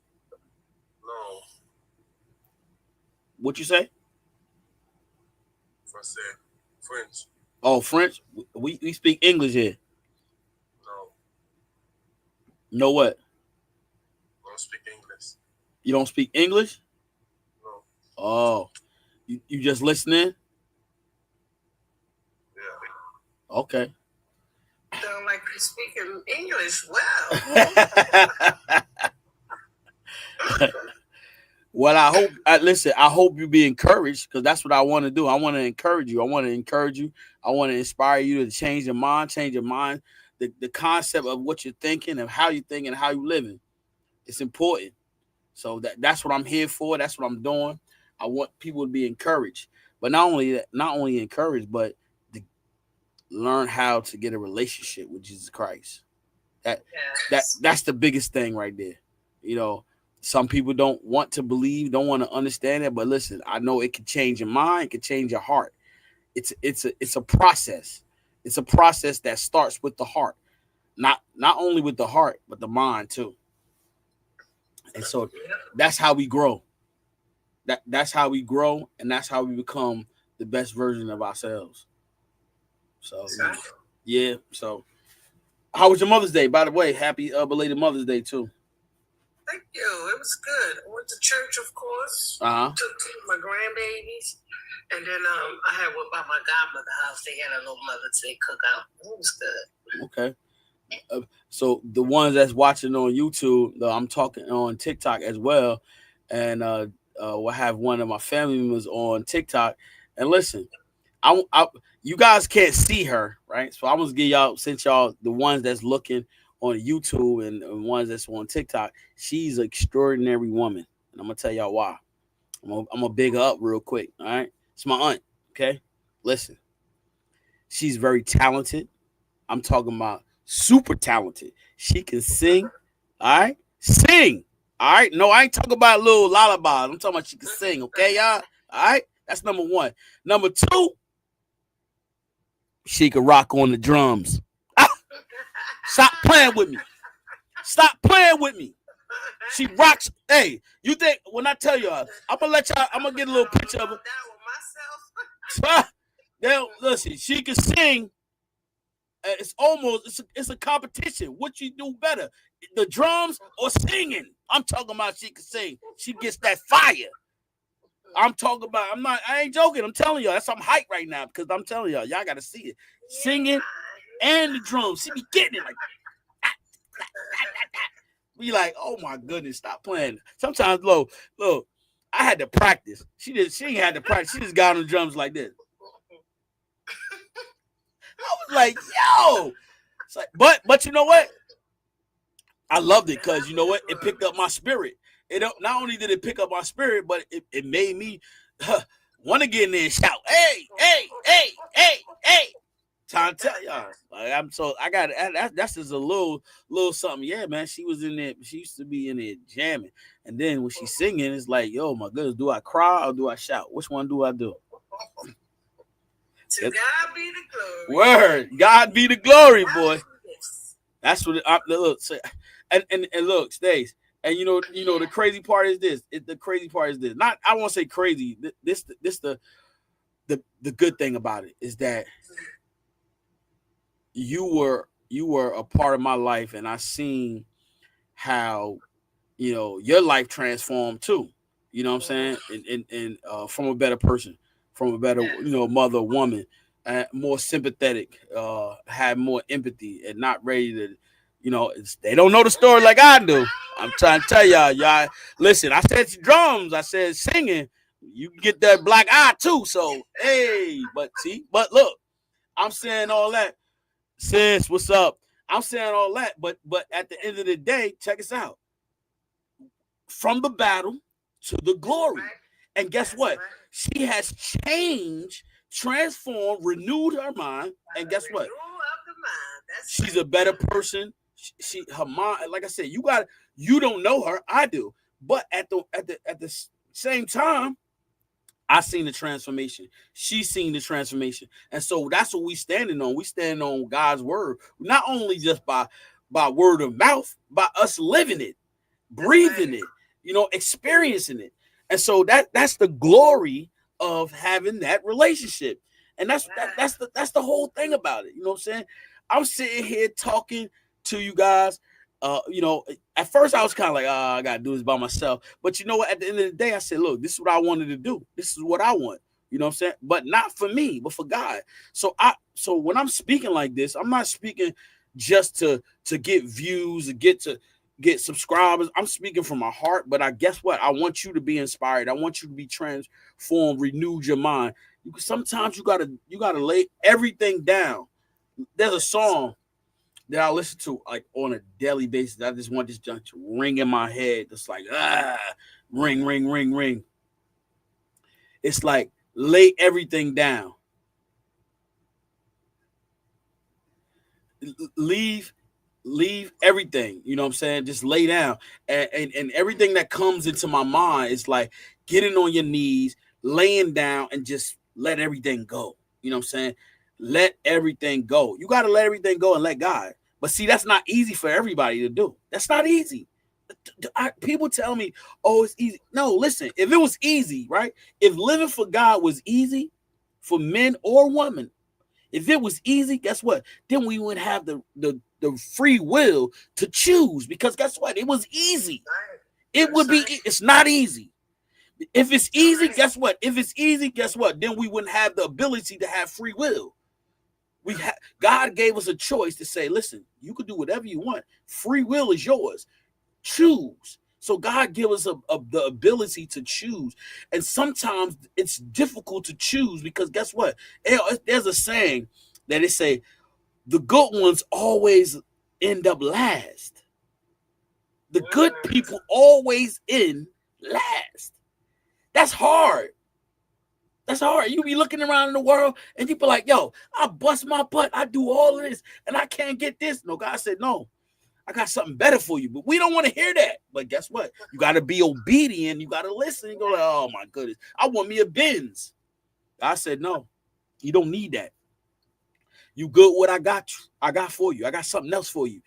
No. What you say? I said French. Oh, French? We speak English here. No. No what? I don't speak English. You don't speak English? No. Oh. You just listening? Yeah. Okay. Sound like you're speaking English well. Well, I hope you be encouraged, because that's what I want to do. I want to encourage you. I want to inspire you to change your mind, the concept of what you're thinking and how you're thinking and how you're living. It's important. So that's what I'm here for. That's what I'm doing. I want people to be encouraged, but not only encouraged, but to learn how to get a relationship with Jesus Christ. That's the biggest thing right there. You know, some people don't want to believe, don't want to understand it, but listen, I know it can change your mind, it can change your heart. It's a process. It's a process that starts with the heart, not only with the heart, but the mind too. And so that's how we grow. That's how we grow, and that's how we become the best version of ourselves. So yeah. So how was your Mother's Day? By the way, happy belated Mother's Day too. Thank you. It was good. I went to church, of course. Took my grandbabies, and then I had went by my godmother's house. They had a little Mother's Day cookout. It was good. Okay. So the ones that's watching on YouTube, I'm talking on TikTok as well, and we'll have one of my family members on TikTok. And listen, you guys can't see her, right? So I was give y'all, since y'all the ones that's looking on YouTube and ones that's on TikTok, she's an extraordinary woman, and I'm gonna tell y'all why. I'm gonna big her up real quick. All right, it's my aunt. Okay, listen, she's very talented. I'm talking about super talented. She can sing. All right, sing. All right, no, I ain't talking about little lullabies. I'm talking about she can sing. Okay, y'all. All right, that's number one. Number two, she can rock on the drums. Stop playing with me. Stop playing with me. She rocks. Hey, you think when I tell y'all, I'm gonna get a little picture of her. Now, listen, she can sing. It's a competition. What you do better, the drums or singing? I'm talking about she can sing. She gets that fire. I'm talking about. I ain't joking. I'm telling y'all. That's I'm hyped right now because I'm telling y'all got to see it. Singing and the drums. She be getting it like. Be like, oh my goodness, stop playing. Sometimes, look, I had to practice. She ain't had to practice. She just got on the drums like this. I was like, yo. It's like, but you know what? I loved it because you know what? It picked up my spirit. It not only did it pick up my spirit, but it made me want to get in there and shout, hey, hey, hey, hey, hey. Trying to tell y'all. Like, I got that's just a little something. Yeah, man. She was in there. She used to be in there jamming. And then when she's singing, it's like, yo, my goodness, do I cry or do I shout? Which one do I do? To God be the glory. Word. God be the glory, boy. That's what look. And look, Stace. And you know, the crazy part is this. Not, I won't say crazy. This the good thing about it is that you were a part of my life, and I seen how, you know, your life transformed too. You know what I'm saying? And from a better person, from a better, you know, mother, woman, more sympathetic, had more empathy, and not ready to, you know, they don't know the story like I do. I'm trying to tell y'all, listen, I said drums, I said singing, you can get that black eye too. So, hey, but look, I'm saying all that. Sis, what's up? I'm saying all that, but at the end of the day, check us out. From the battle to the glory. And guess what? She has changed, transformed, renewed her mind. And guess what? She's a better person. Her mind, like I said, you don't know her, I do. But at the same time, I seen the transformation. She's seen the transformation. And so that's what we standing on. We stand on God's word, not only just by word of mouth, by us living it, breathing it, you know, experiencing it. And so that's the glory of having that relationship. And that's the whole thing about it. You know what I'm saying? I'm sitting here talking to you guys. You know, at first I was kind of like, I gotta do this by myself. But you know what? At the end of the day, I said, look, this is what I wanted to do. This is what I want. You know what I'm saying? But not for me, but for God. So when I'm speaking like this, I'm not speaking just to get views, to get subscribers. I'm speaking from my heart. But I guess what? I want you to be inspired. I want you to be transformed, renewed your mind. Sometimes you gotta lay everything down. There's a song that I listen to like on a daily basis. I just want this junk to ring in my head. It's like, ring, ring, ring, ring. It's like, lay everything down. Leave everything. You know what I'm saying? Just lay down. And everything that comes into my mind is like getting on your knees, laying down, and just let everything go. You know what I'm saying? Let everything go. You got to let everything go and let God. But see, that's not easy for everybody to do. That's not easy. People tell me, oh, it's easy. No, listen, if it was easy, right? If living for God was easy for men or women, if it was easy, guess what? Then we would have the free will to choose, because guess what? It was easy. It would be, it's not easy. If it's easy, guess what? If it's easy, guess what? Then we wouldn't have the ability to have free will. God gave us a choice to say, listen, you can do whatever you want. Free will is yours. Choose. So God gave us the ability to choose. And sometimes it's difficult to choose because guess what? There's a saying that it say, the good ones always end up last. The good people always end last. That's hard. That's hard. You be looking around in the world and you be like, yo, I bust my butt. I do all of this and I can't get this. No, God said, no, I got something better for you. But we don't want to hear that. But guess what? You got to be obedient. You got to listen. You go like, oh my goodness, I want me a Benz. God said, no, you don't need that. You good what I got for you. I got something else for you.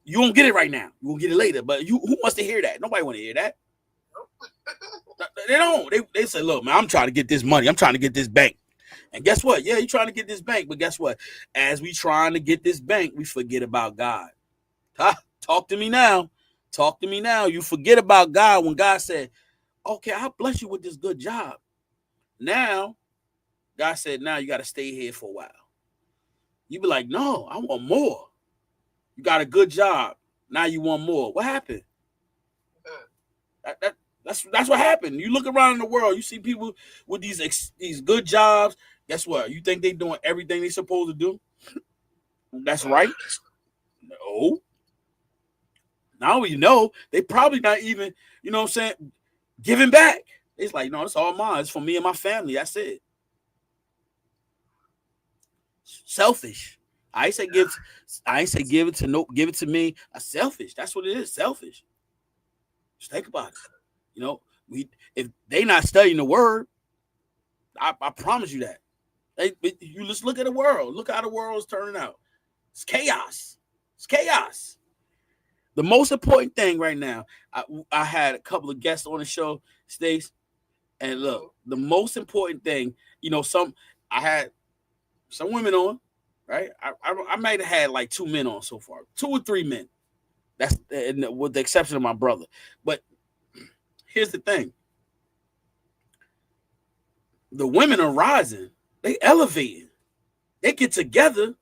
You won't get it right now. You will get it later. But who wants to hear that? Nobody want to hear that. They don't. They say, look, man, I'm trying to get this money. I'm trying to get this bank. And guess what? Yeah, you're trying to get this bank. But guess what? As we trying to get this bank, we forget about God. Talk to me now. Talk to me now. You forget about God when God said, okay, I'll bless you with this good job. Now, God said, now you got to stay here for a while. You be like, no, I want more. You got a good job. Now you want more. What happened? That's what happened. You look around in the world, you see people with these good jobs. Guess what? You think they doing everything they supposed to do? That's right. No. Now you know they probably not even, you know what I'm saying, giving back. It's like, no, it's all mine. It's for me and my family. That's it. Selfish. I ain't say give it to give it to me. Selfish. That's what it is. Selfish. Just think about it. You know, if they not studying the word, I promise you that. You just look at the world. Look how the world is turning out. It's chaos. It's chaos. The most important thing right now, I had a couple of guests on the show, Stace, and look, the most important thing, you know, I had some women on, right? I might have had like 2 men on so far, 2 or 3 men. That's with the exception of my brother. But here's the thing: the women are rising, they elevating, they get together.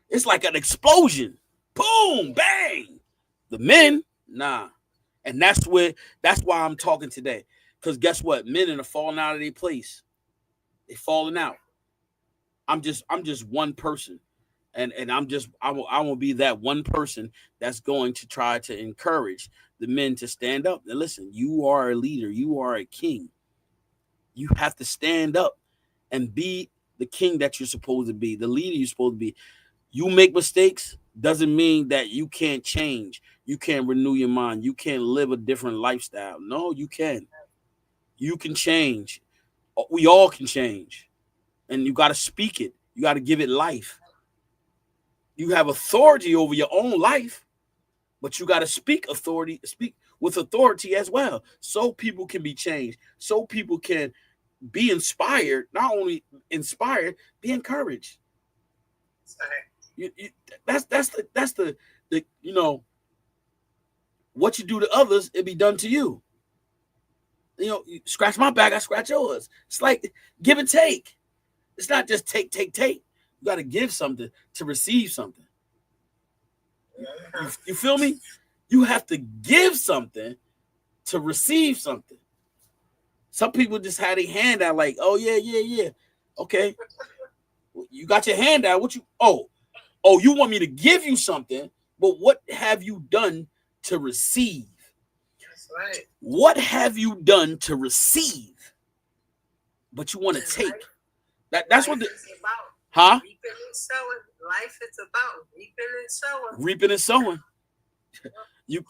It's like an explosion. Boom, bang. The men, nah. And that's why I'm talking today. Because guess what? Men are falling out of their place. They're falling out. I'm just one person. And I will be that one person that's going to try to encourage the men to stand up. And listen, you are a leader, you are a king. You have to stand up and be the king that you're supposed to be, the leader you're supposed to be. You make mistakes doesn't mean that you can't change. You can't renew your mind. You can't live a different lifestyle. No, you can. You can change. We all can change. And you got to speak it. You got to give it life. You have authority over your own life, but you got to speak with authority as well, so people can be changed, so people can be inspired. Not only inspired, be encouraged. That's the you know, what you do to others, it be done to you. You know, you scratch my back, I scratch yours. It's like give and take. It's not just take. You got to give something to receive something. You feel me? You have to give something to receive something. Some people just had a hand out like, oh yeah. Okay. You got your hand out. What you you want me to give you something, but what have you done to receive? That's right. What have you done to receive? But you want to take. That's what it's about. Reaping and sowing. Life is about reaping and sowing. Reaping and sowing. You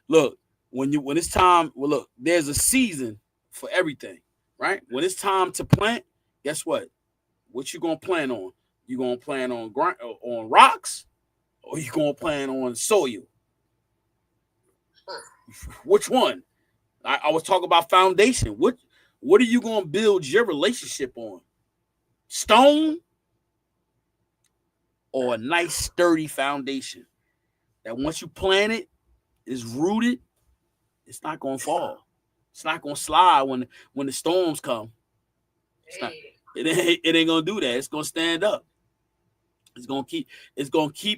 look, when it's time, well, look, there's a season for everything, right? When it's time to plant, guess what? What you gonna plant on? You gonna plant on rocks, or you gonna plant on soil? Which one? I was talking about foundation. What are you gonna build your relationship on? Stone or a nice sturdy foundation that once you plant it, is rooted, it's not gonna fall. It's not gonna slide when the storms come. It ain't gonna do that. It's gonna stand up. It's gonna keep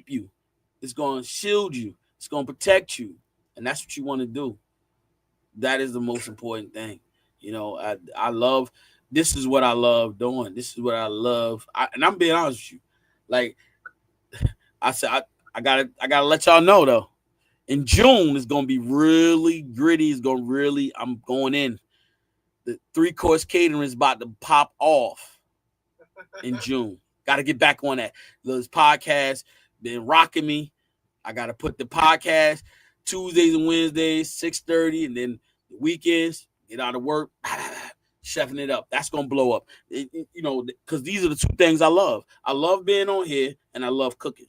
you. It's gonna shield you. It's gonna protect you. And that's what you want to do. That is the most important thing. You know, I love, this is what I love doing. This is what I love. And I'm being honest with you. Like I said, I gotta let y'all know though. In June, it's gonna be really gritty. I'm going in. The 3-course catering is about to pop off in June. Got to get back on that. This podcast been rocking me. I got to put the podcast Tuesdays and Wednesdays, 6:30, and then the weekends, get out of work, chefing it up. That's gonna blow up. You know, because these are the two things I love. I love being on here, and I love cooking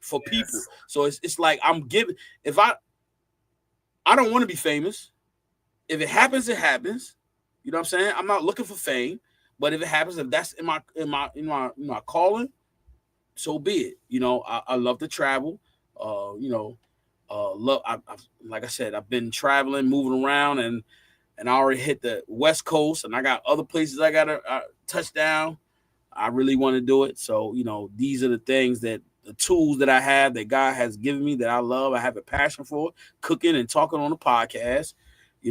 for people. So it's like I'm giving. If I don't want to be famous. If it happens, it happens. You know what I'm saying? I'm not looking for fame, but if it happens, if that's in my calling, so be it. You know, I love to travel. Like I said, I've been traveling, moving around, and I already hit the West Coast, and I got other places I gotta touch down. I really want to do it. So, you know, these are the things the tools that I have that God has given me that I love. I have a passion for cooking and talking on the podcast.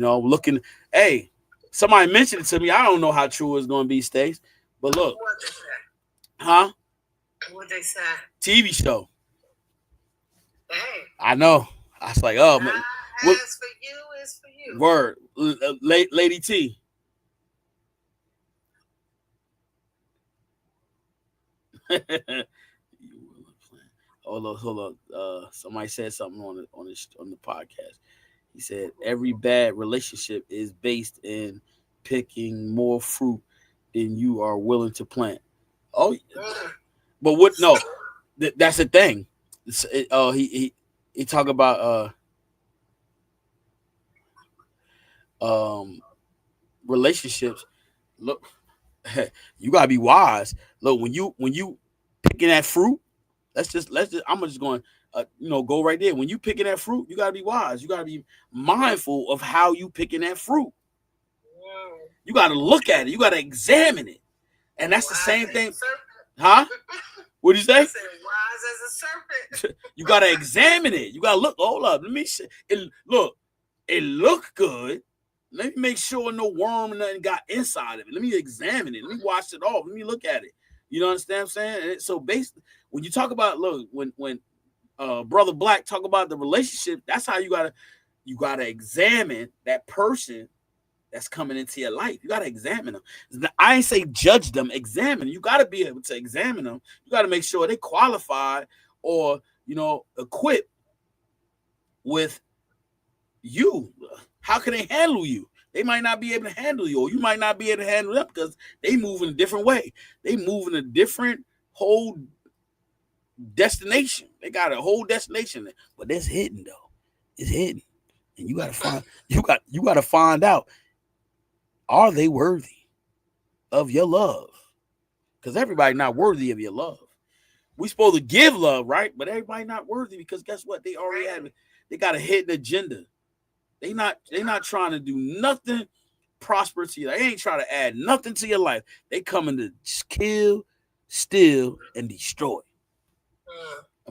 looking. Hey, somebody mentioned it to me. I don't know how true it's going to be, Stace. But look, What they say? huh? What they say? TV show. Hey. I know. I was like, oh man. As for you, it's for you. Word, Lady T. Hold up. Somebody said something on the podcast. He said every bad relationship is based in picking more fruit than you are willing to plant. Oh, but what? No, that's the thing. He talk about relationships. Look, you gotta be wise. Look, when you picking that fruit, let's just I'm just going go right there. When you picking that fruit, you gotta be wise. You gotta be mindful of how you picking that fruit. You gotta look at it. You gotta examine it, and that's the same thing, huh? What'd you say? I said, wise as a serpent. You gotta examine it. You gotta look. Hold up. Let me see. It look good. Let me make sure no worm or nothing got inside of it. Let me examine it. Let me wash it off. Let me look at it. You know what I'm saying? And so basically, when you talk about when Brother Black talk about the relationship, that's how you gotta examine that person that's coming into your life. You gotta examine them. I ain't say judge them, examine. You gotta be able to examine them. You gotta make sure they qualified or equipped with you. How can they handle you? They might not be able to handle you, or you might not be able to handle them because they move in a different way. They move in a different whole destination. They got a whole destination, but that's hidden though. It's hidden, and you gotta find out: are they worthy of your love? Because everybody not worthy of your love. We supposed to give love, right? But everybody not worthy because guess what? They already have it. They got a hidden agenda. They not trying to do nothing prosperous to you. They ain't trying to add nothing to your life. They coming to kill, steal, and destroy.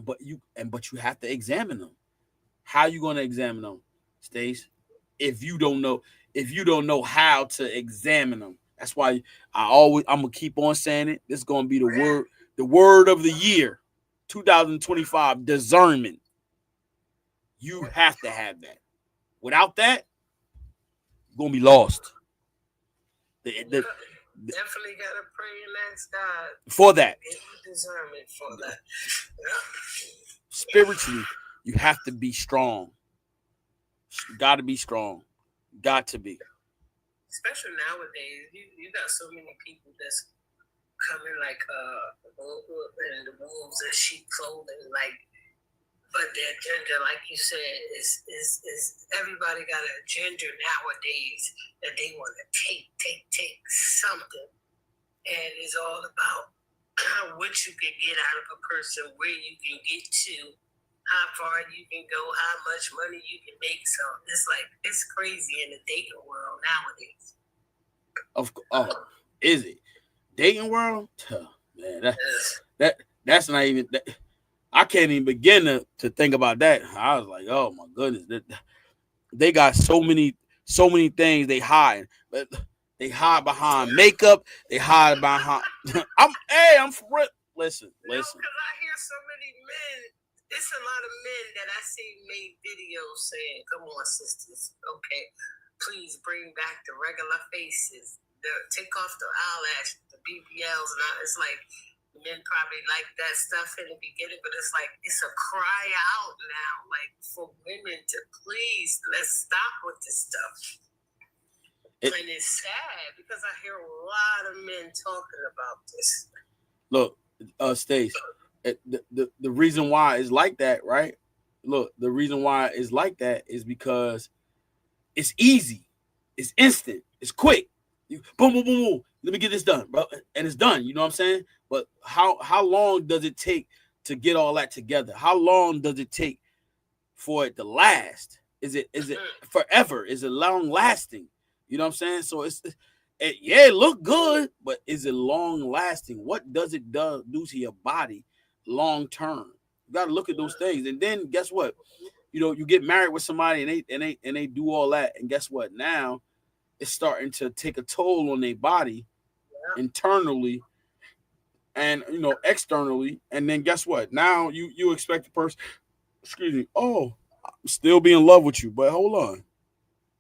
But you have to examine them. How you going to examine them, Stace? If you don't know how to examine them. That's why I'm gonna keep on saying it. This is gonna be the word of the year, 2025, discernment. You have to have that. Without that, you're gonna be lost. Definitely gotta pray and ask God for that. Discernment for that. Spiritually, you have to be strong. You got to be strong. Got to be. Especially nowadays, you got so many people that's coming like in the wolves and sheep clothing, like. But the agenda, like you said, is everybody got an agenda nowadays that they want to take something, and it's all about what you can get out of a person, where you can get to, how far you can go, how much money you can make. So it's crazy in the dating world nowadays. Is it dating world? Man, that's not even that. I can't even begin to think about that. I was like, oh my goodness, they got so many things they hide, but they hide behind makeup. They hide behind. I'm for real. Listen. Because I hear so many men. It's a lot of men that I see made videos saying, "Come on, sisters, okay, please bring back the regular faces. Take off the eyelash, the BBLs," and it's like. Men probably like that stuff in the beginning, but it's like it's a cry out now, like for women to please let's stop with this stuff. And it's sad because I hear a lot of men talking about this. Look, Stace, the reason why it's like that, right? Look, the reason why it's like that is because it's easy, it's instant, it's quick. Boom, boom, boom, boom. Let me get this done, bro, and it's done. You know what I'm saying? But how long does it take to get all that together? How long does it take for it to last? Is it forever? Is it long lasting? You know what I'm saying? So it look good, but is it long lasting? What does it do to your body long term? You got to look at those things, and then guess what? you get married with somebody and they do all that, and guess what? Now it's starting to take a toll on their body internally and externally, and then guess what? Now you expect the person, excuse me, oh, still be in love with you, but hold on,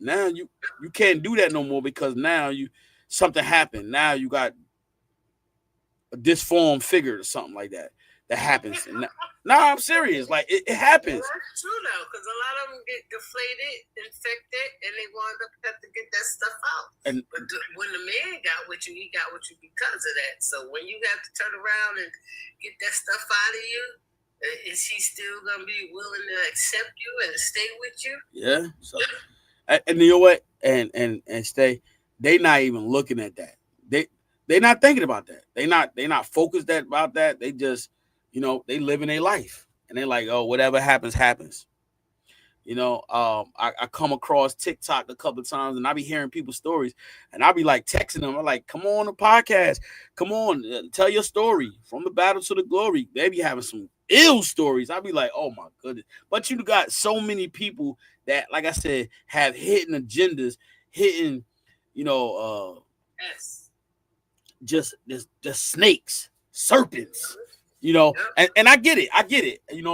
now you can't do that no more because now something happened. Now you got a disformed figure or something like that happens. And I'm serious. Like it happens. Well, that's true though, because a lot of them get deflated, infected, and they wind up have to get that stuff out. But when the man got with you, he got with you because of that. So when you have to turn around and get that stuff out of you, is he still gonna be willing to accept you and stay with you? Yeah. So, and you know what? And stay. They not even looking at that. They not thinking about that. They not focused about that. They just they living their life, and they're like, oh, whatever happens, happens. I come across TikTok a couple of times, and I be hearing people's stories, and I be like texting them. I'm like, come on the podcast, come on, tell your story from the battle to the glory. They be having some ill stories. I be like, oh my goodness. But you got so many people that, like I said, have hidden agendas, hidden, Yes. just snakes, serpents. And I get it.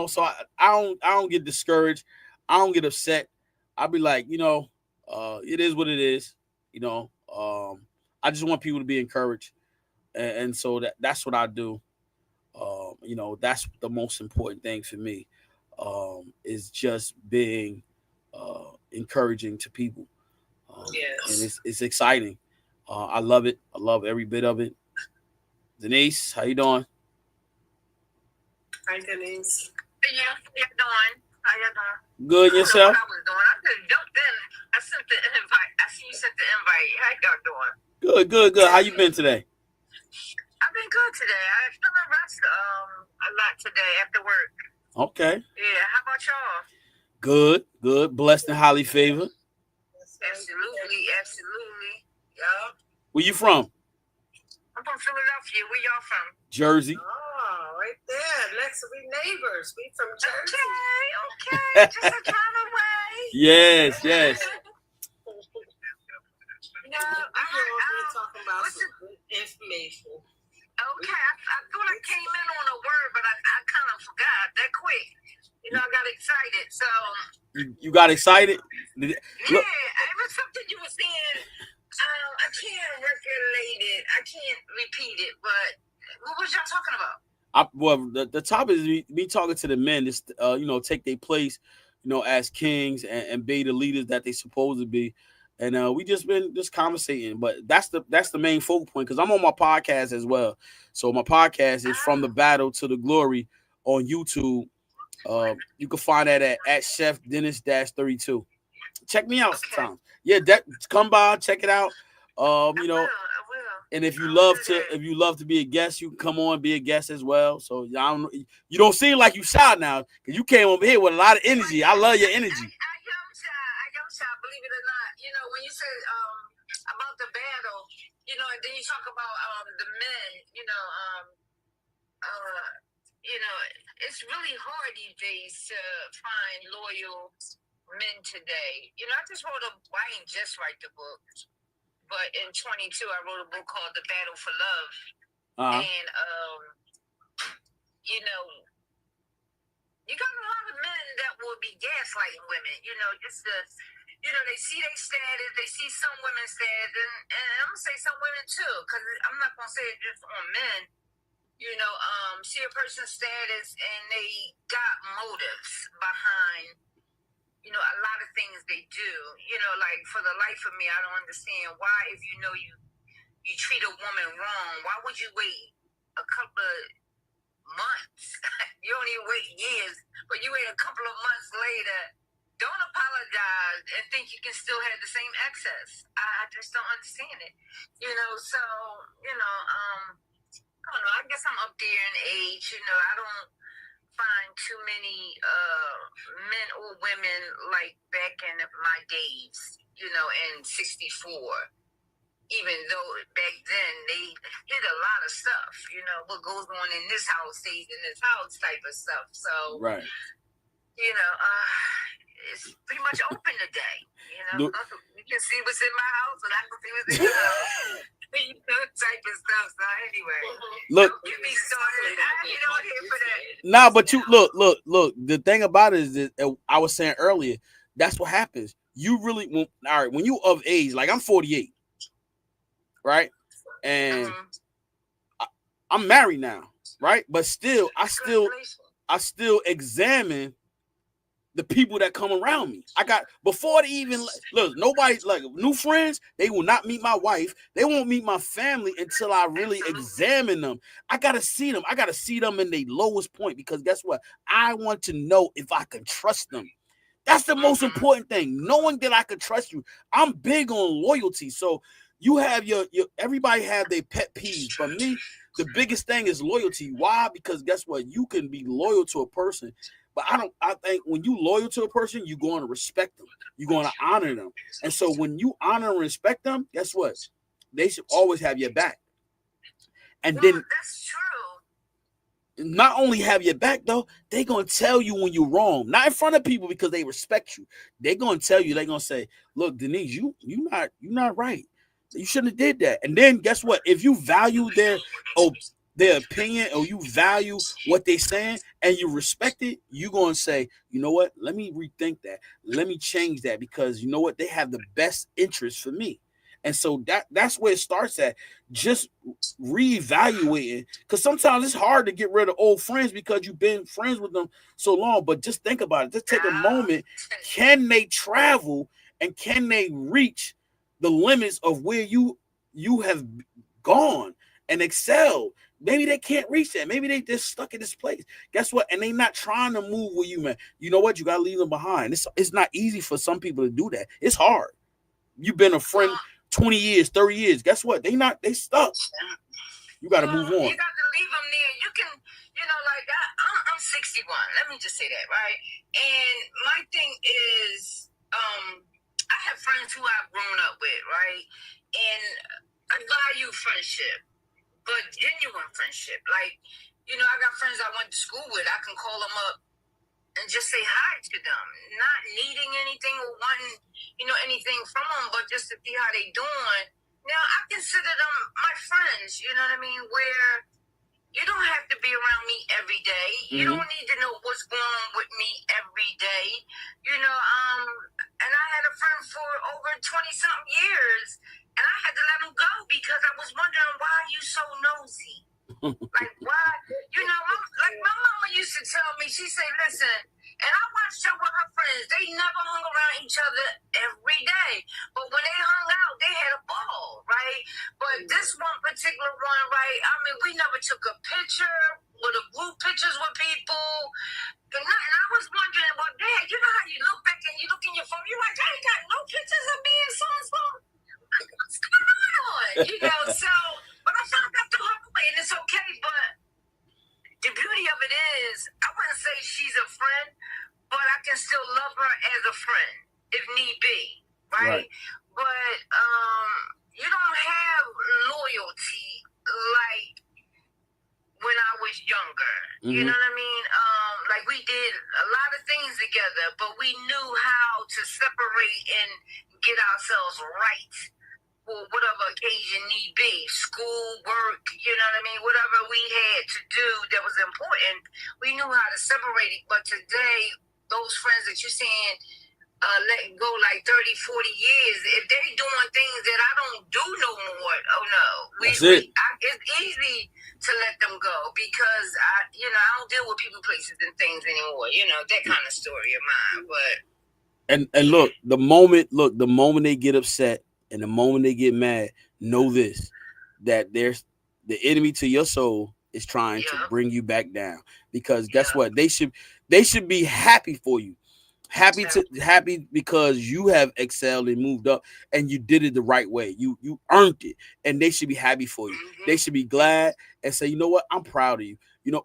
So I don't get discouraged. I don't get upset. I'll be like, it is what it is. I just want people to be encouraged, and so that's what I do. That's the most important thing for me, is just being encouraging to people. Yes. And it's exciting. I love it. I love every bit of it. Denise, how you doing? Hi, Denise. Yeah, how you doing? How you doing? Good, yourself? I don't know what I was doing. I just jumped in. I sent the invite. I see you sent the invite. How y'all doing? Good. How you been today? I've been good today. I still rest a lot today after work. Okay. Yeah. How about y'all? Good. Blessed and highly favored. Absolutely. Yeah. Where you from? I'm from Philadelphia. Where y'all from? Jersey. Oh, right there. Next, we neighbors. We from Jersey. Okay. Just a drive away. Yes. No, We're talking about some good information. Okay, I thought I came in on a word, but I kind of forgot that quick. I got excited. So You got excited? yeah, it was something you were saying. I can't regulate it. I can't repeat it. But what was y'all talking about? The topic is me talking to the men. Just take their place, as kings and be the leaders that they supposed to be. And we just been conversating, but that's the main focal point, because I'm on my podcast as well. So my podcast is From the Battle to the Glory on YouTube. You can find that at Chef Dennis -32. Check me out sometime. Yeah, come by, check it out. I will. And if you love to be a guest, you can come on and be a guest as well. So you don't seem like you shy now, because you came over here with a lot of energy. I love your energy. I am shy, believe it or not. When you say about the battle, and then you talk about the men, it's really hard these days to find loyal men today. I just wrote I ain't just write the book, but in 22 I wrote a book called The Battle for Love. And you got a lot of men that will be gaslighting women, just to they see their status, they see some women's status, and I'm gonna say some women too, because I'm not gonna say it just on men. See a person's status and they got motives behind, a lot of things they do. Like, for the life of me, I don't understand why, if you treat a woman wrong, why would you wait a couple of months? You don't even wait years, but you wait a couple of months later. Don't apologize and think you can still have the same access. I just don't understand it. So, I don't know. I guess I'm up there in age. I don't find too many men or women like back in my days, in 64. Even though back then they did a lot of stuff, what goes on in this house stays in this house type of stuff. So, right. much open today. You know, Look. you can see what's in my house, and I can see what's in your house. You know, type of stuff. So anyway, Look. don't get me started. I ain't on here for that. Nah, but you look. The thing about it is that I was saying earlier, that's what happens. You really, all right, when you of age, like I'm 48, right? And I'm married now, right? But still, I still examine the people that come around me. I got, before they even look, nobody, like new friends, they will not meet my wife. They won't meet my family until I really examine them. I gotta see them. I gotta see them in their lowest point, because guess what? I want to know if I can trust them. That's the most important thing. Knowing that I can trust you. I'm big on loyalty. So you have your everybody have their pet peeves. But me, the biggest thing is loyalty. Why? Because guess what? You can be loyal to a person, but I think when you loyal to a person, you're going to respect them. You're going to honor them. And so when you honor and respect them, guess what? They should always have your back. And then that's true. Not only have your back, though, they're going to tell you when you're wrong. Not in front of people, because they respect you. They're going to tell you, they're going to say, look, Denise, you're not right. You shouldn't have did that. And then guess what? If you value their opinion, or you value what they're saying and you respect it, you're going to say, you know what? Let me rethink that. Let me change that, because you know what? They have the best interest for me. And so that's where it starts at. Just reevaluating, because sometimes it's hard to get rid of old friends because you've been friends with them so long. But just think about it. Just take a moment. Can they travel, and can they reach the limits of where you have gone and excelled? Maybe they can't reach that. Maybe they just stuck in this place. Guess what? And they not trying to move where you, man. You know what? You got to leave them behind. It's not easy for some people to do that. It's hard. You've been a friend 20 years, 30 years. Guess what? They stuck. You got to move on. You got to leave them there. You can, like I'm 61. Let me just say that, right? And my thing is, I have friends who I've grown up with, right? And I value friendship, but genuine friendship. Like, I got friends I went to school with. I can call them up and just say hi to them, not needing anything or wanting, anything from them, but just to see how they doing. Now, I consider them my friends, you know what I mean? Where you don't have to be around me every day. You don't need to know what's going on with me every day. And I had a friend for over 20-something years, and I had to let him go because I was wondering, why are you so nosy? Like, why? My mama used to tell me, she said, listen, and I watched her with her friends. They never hung around each other every day. But when they hung out, they had a ball, right? But this one particular one, right, I mean, we never took a picture with a group pictures with people. And I was wondering, well, Dad, you know how you look back and you look in your phone, you're like, I ain't got no pictures of me and so-and-so. What's going on? So, but I found out the hard way, and it's okay, but the beauty of it is, I wouldn't say she's a friend, but I can still love her as a friend, if need be, right? But you don't have loyalty like when I was younger. You know what I mean? Like, we did a lot of things together, but we knew how to separate and get ourselves right for whatever occasion need be. School, work, you know what I mean? Whatever we had to do that was important, we knew how to separate it. But today, those friends that you're saying let go like 30, 40 years, if they doing things that I don't do no more, oh no. It's easy to let them go because I don't deal with people, places, and things anymore. That kind of story of mine. But and look, the moment they get upset and the moment they get mad, know this, that there's the enemy to your soul is trying to bring you back down. Because guess what? They should be happy for you. Happy because you have excelled and moved up and you did it the right way. You earned it, and they should be happy for you. They should be glad and say, you know what? I'm proud of you.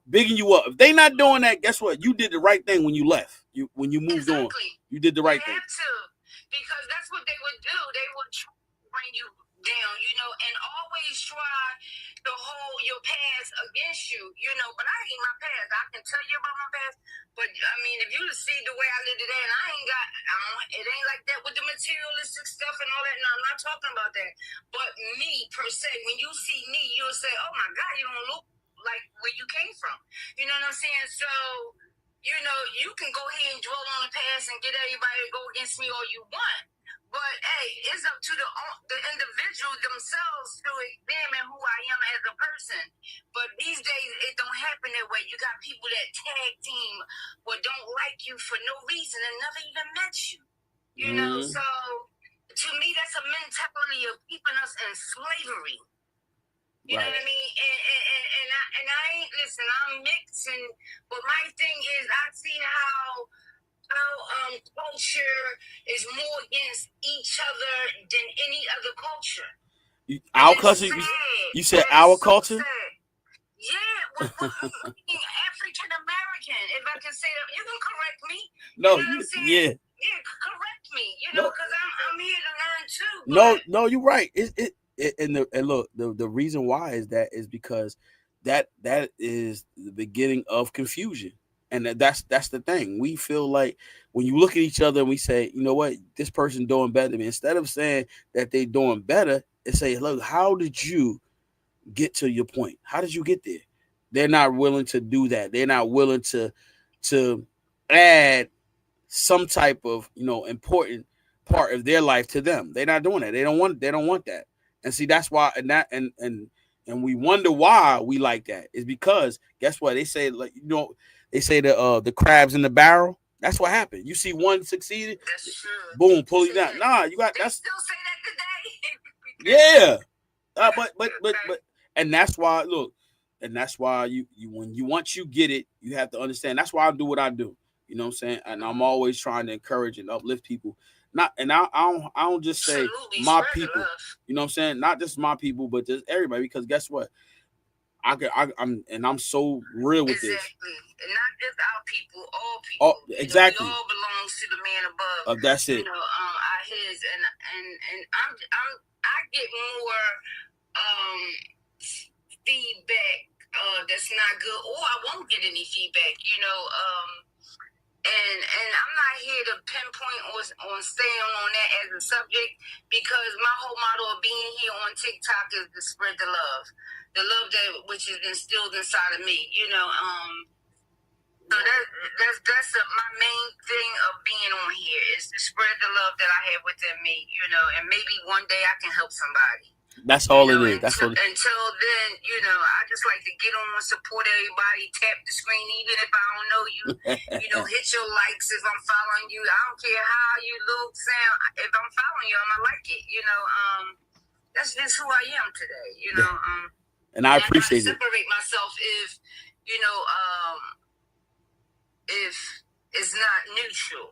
Bigging you up. If they not doing that, guess what? You did the right thing when you left. When you moved on, you did the right thing. Have to, because that's what they would do. They would try to bring you down, and always try to hold your past against you, but I ain't my past. I can tell you about my past, but I mean, if you see the way I live today, and it materialistic stuff and all that. No, I'm not talking about that. But me per se, when you see me, you'll say, "Oh my God, you don't look like where you came from." You know what I'm saying? So, you know, you can go ahead and dwell on the past and get everybody to go against me all you want. But hey, it's up to the individual themselves to examine who I am as a person. But these days, it don't happen that way. You got people that tag team or don't like you for no reason and never even met you. You know, so to me, that's a mentality of keeping us in slavery. You know what I mean? And I ain't, listen, I'm mixing, but my thing is I see how culture is more against each other than any other culture. Our culture? You said our culture? Yeah, African American, if I can say that. You can correct me. No, yeah. Yeah, correct me, you know, because I'm here to learn too. No, you're right. And look, the reason why is because that is the beginning of confusion. And that's the thing. We feel like when you look at each other and we say, you know what, this person doing better than me, instead of saying that they doing better, and say, look, how did you get to your point? How did you get there? They're not willing to do that. They're not willing to add some type of, you know, important part of their life to them. They're not doing that. They don't want that. And see, that's why, and we wonder why we like that. Is because guess what? They say, like, you know, they say the crabs in the barrel. That's what happened. You see one succeeded, that's true. Boom, pull you down. Nah, you got that's still say that yeah. today. But and that's why, look, and that's why you when you once you get it, you have to understand. That's why I do what I do. You know what I'm saying? And I'm always trying to encourage and uplift people. I don't just say Absolutely, my spread the people. love. You know what I'm saying? Not just my people, but just everybody. Because guess what? I'm so real with this. Exactly. And not just our people, all people. Exactly. You know, it all belongs to the man above. That's it. You know, his and I get more feedback that's not good, or I won't get any feedback. You know, and I'm not here to pinpoint on staying on that as a subject, because my whole motto of being here on TikTok is to spread the love that which is instilled inside of me. You know, so that's my main thing of being on here is to spread the love that I have within me. You know, and maybe one day I can help somebody. That's all it is. That's until then, you know, I just like to get on, support everybody, tap the screen, even if I don't know you. You know, hit your likes if I'm following you. I don't care how you look, sound. If I'm following you, I'm gonna like it. You know, that's just who I am today. You know, and I appreciate it. Separate myself if you know, if it's not neutral.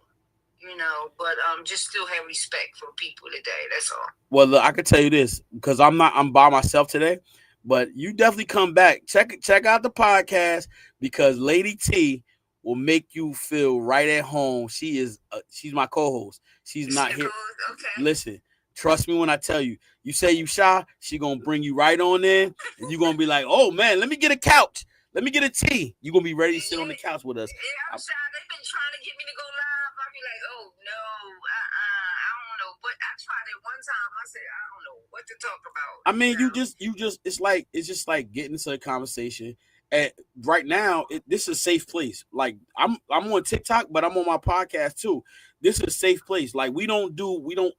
You know, but just still have respect for people today. That's all. Well, look, I can tell you this, because I'm by myself today, but you definitely come back. Check out the podcast, because Lady T will make you feel right at home. She's my co-host. She's not here. Okay. Listen, trust me when I tell you. You say you shy, she gonna bring you right on in, and you're gonna be like, oh man, let me get a couch. Let me get a tea. You're going to be ready to sit on the couch with us. Yeah, I'm shy. They've been trying to get me to go live. I'll be like, oh, no, I don't know. But I tried it one time. I said, I don't know what to talk about. I mean, you just, it's just like getting into a conversation. And right now, this is a safe place. Like, I'm on TikTok, but I'm on my podcast too. This is a safe place. Like, we don't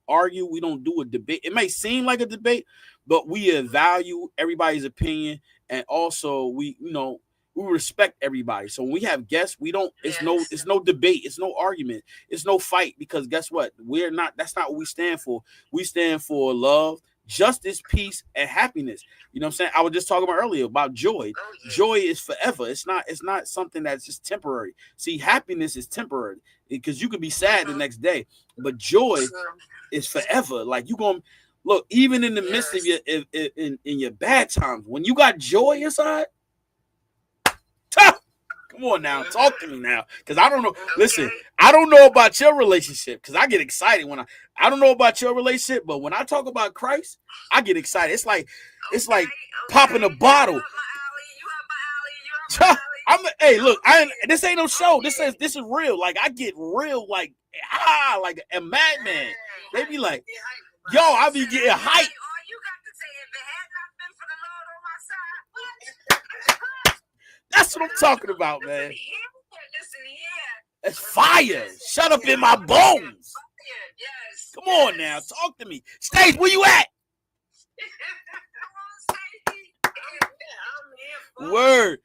argue. We don't do a debate. It may seem like a debate, but we value everybody's opinion. And also we respect everybody. So when we have guests, it's no debate. It's no argument. It's no fight, because guess what? That's not what we stand for. We stand for love, justice, peace, and happiness. You know what I'm saying? I was just talking about earlier about joy. Oh, yeah. Joy is forever. It's not something that's just temporary. See, happiness is temporary, because you could be sad the next day, but joy is forever. Like, you gonna look, even in the midst of your in your bad times, when you got joy inside. Come on now, talk to me now, because I don't know. Okay. Listen, I don't know about your relationship, because I get excited when I don't know about your relationship, but when I talk about Christ, I get excited. It's like popping a bottle. Hey, look, this ain't no show. This is real. Like, I get real, like like a madman. They be like, Get hype about yo, it. I be getting hype. All you got to say, if it had not been for the Lord on my side, what? That's what I'm talking about, man. Listen here. It's fire. Shut up in my bones. Yes. Come on now, talk to me. Stage, where you at? Word.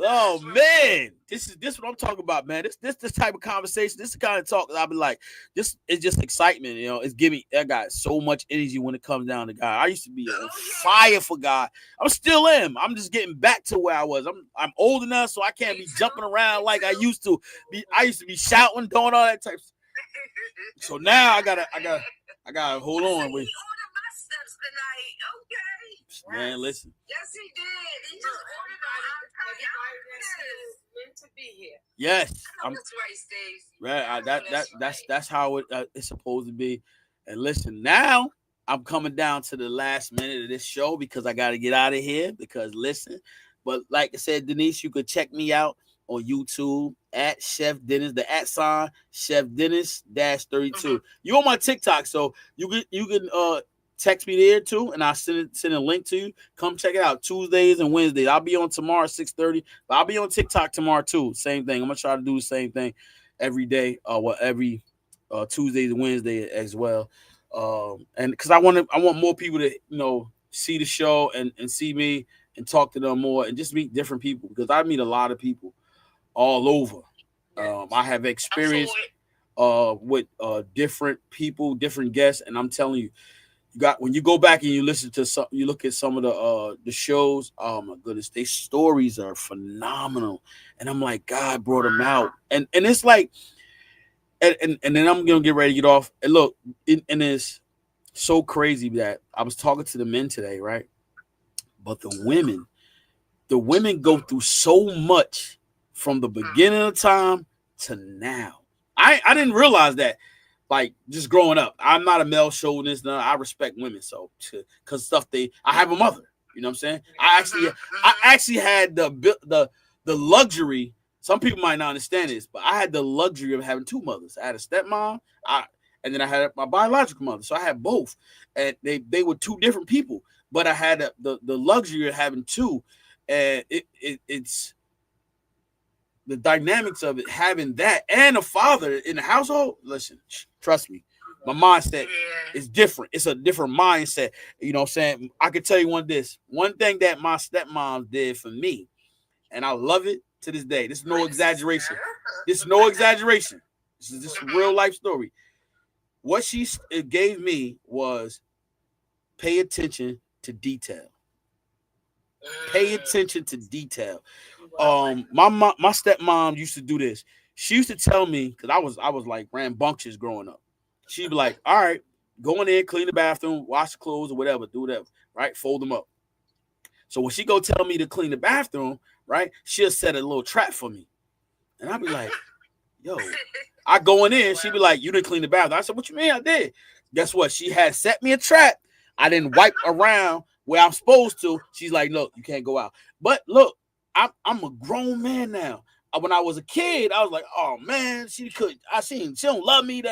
Oh man, this is what I'm talking about, man. This type of conversation, this is the kind of talk that I'll be like, this is just excitement, you know. It's giving. I got so much energy when it comes down to God. I used to be on fire for God. I still am. I'm just getting back to where I was. I'm old enough, so I can't be jumping around like I used to be. I used to be shouting, doing all that type of stuff. So now I gotta hold on. Wait. Man, listen. Yes, he did. He just ordered meant to be here. Yes, I'm that's right, Stacey. Right. That's how it's supposed to be. And listen, now I'm coming down to the last minute of this show because I got to get out of here. Because listen, but like I said, Denise, you could check me out on YouTube at Chef Dennis, the @ Chef Dennis -32. You on my TikTok, so you can text me there too, and I'll send a link to you. Come check it out Tuesdays and Wednesdays. I'll be on tomorrow 6:30, but I'll be on TikTok tomorrow too. Same thing. I'm gonna try to do the same thing every day, every Tuesdays and Wednesday as well. And because I want more people to see the show and see me and talk to them more and just meet different people, because I meet a lot of people all over. I have experience with different people, different guests, and I'm telling you, when you go back and you listen to you look at some of the shows. Oh my goodness, their stories are phenomenal, and I'm like, God brought them out, and it's like, and then I'm gonna get ready to get off. And look, and it's so crazy that I was talking to the men today, right? But the women go through so much from the beginning of time to now. I didn't realize that. Like, just growing up, I'm not a male chauvinist. No, I respect women, so because I have a mother. You know what I'm saying? I actually had the luxury. Some people might not understand this, but I had the luxury of having two mothers. I had a stepmom, and then I had my biological mother. So I had both, and they were two different people. But I had the luxury of having two, and it's the dynamics of it, having that and a father in the household. Listen, trust me, my mindset is different. It's a different mindset. You know what I'm saying? I can tell you one thing that my stepmom did for me, and I love it to this day. This is no exaggeration. This is a real life story. What she gave me was pay attention to detail. Pay attention to detail. My stepmom used to do this. She used to tell me, because I was like rambunctious growing up. She'd be like, all right, go in there, clean the bathroom, wash the clothes or whatever, do whatever, right? Fold them up. So when she go tell me to clean the bathroom, right, she'll set a little trap for me. And I'd be like, yo, I go in there, she'd be like, you didn't clean the bathroom. I said, what you mean I did? Guess what? She had set me a trap. I didn't wipe around where I'm supposed to. She's like, look, you can't go out. But look, I'm a grown man now. When I was a kid, I was like, oh man, she don't love me.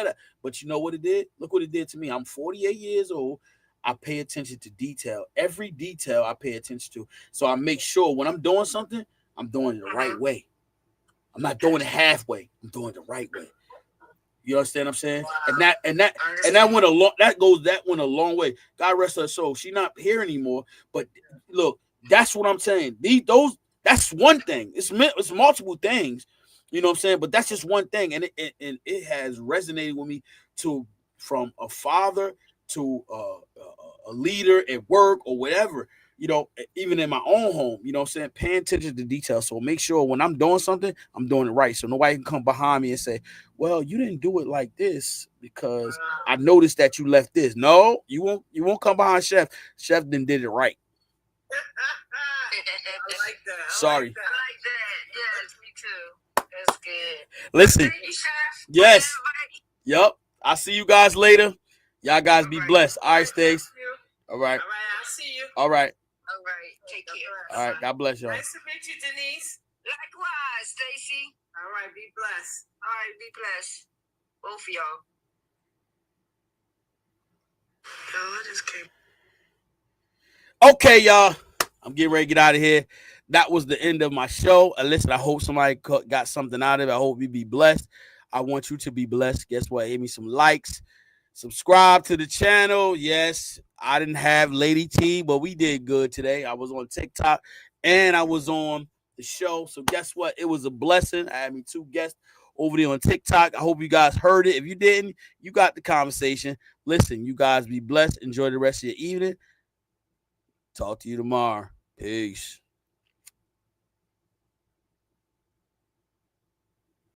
But you know what it did? Look what it did to me. I'm 48 years old. I pay attention to detail. Every detail I pay attention to. So I make sure when I'm doing something, I'm doing it the right way. I'm not doing it halfway. I'm doing it the right way. You understand what I'm saying? Wow. And that went a long way. God rest her soul. She's not here anymore. But look, that's what I'm saying. That's one thing. It's multiple things. You know what I'm saying? But that's just one thing, and it has resonated with me from a father to a leader at work or whatever. You know, even in my own home, you know what I'm saying? Paying attention to details. So make sure when I'm doing something, I'm doing it right. So nobody can come behind me and say, well, you didn't do it like this because I noticed that you left this. No, you won't come behind Chef. Chef then did it right. I like that. Sorry. I like that. Yes, me too. That's good. Listen. Thank you, Chef. Yes. Yep. I'll see you guys later. Y'all guys be blessed. All right, Stace. All right. All right. I'll see you. All right. All right. Take care. All right. God bless y'all. Nice to meet you, Denise. Likewise, Stacey. All right. Be blessed. All right. Be blessed. Both of y'all. I just came. Okay, y'all. I'm getting ready to get out of here. That was the end of my show. Listen, I hope somebody got something out of it. I hope you be blessed. I want you to be blessed. Guess what? Hit me some likes. Subscribe to the channel. Yes, I didn't have Lady T, but we did good today. I was on TikTok and I was on the show. So guess what? It was a blessing. I had me 2 guests over there on TikTok. I hope you guys heard it. If you didn't, you got the conversation. Listen, you guys be blessed. Enjoy the rest of your evening. Talk to you tomorrow. Peace.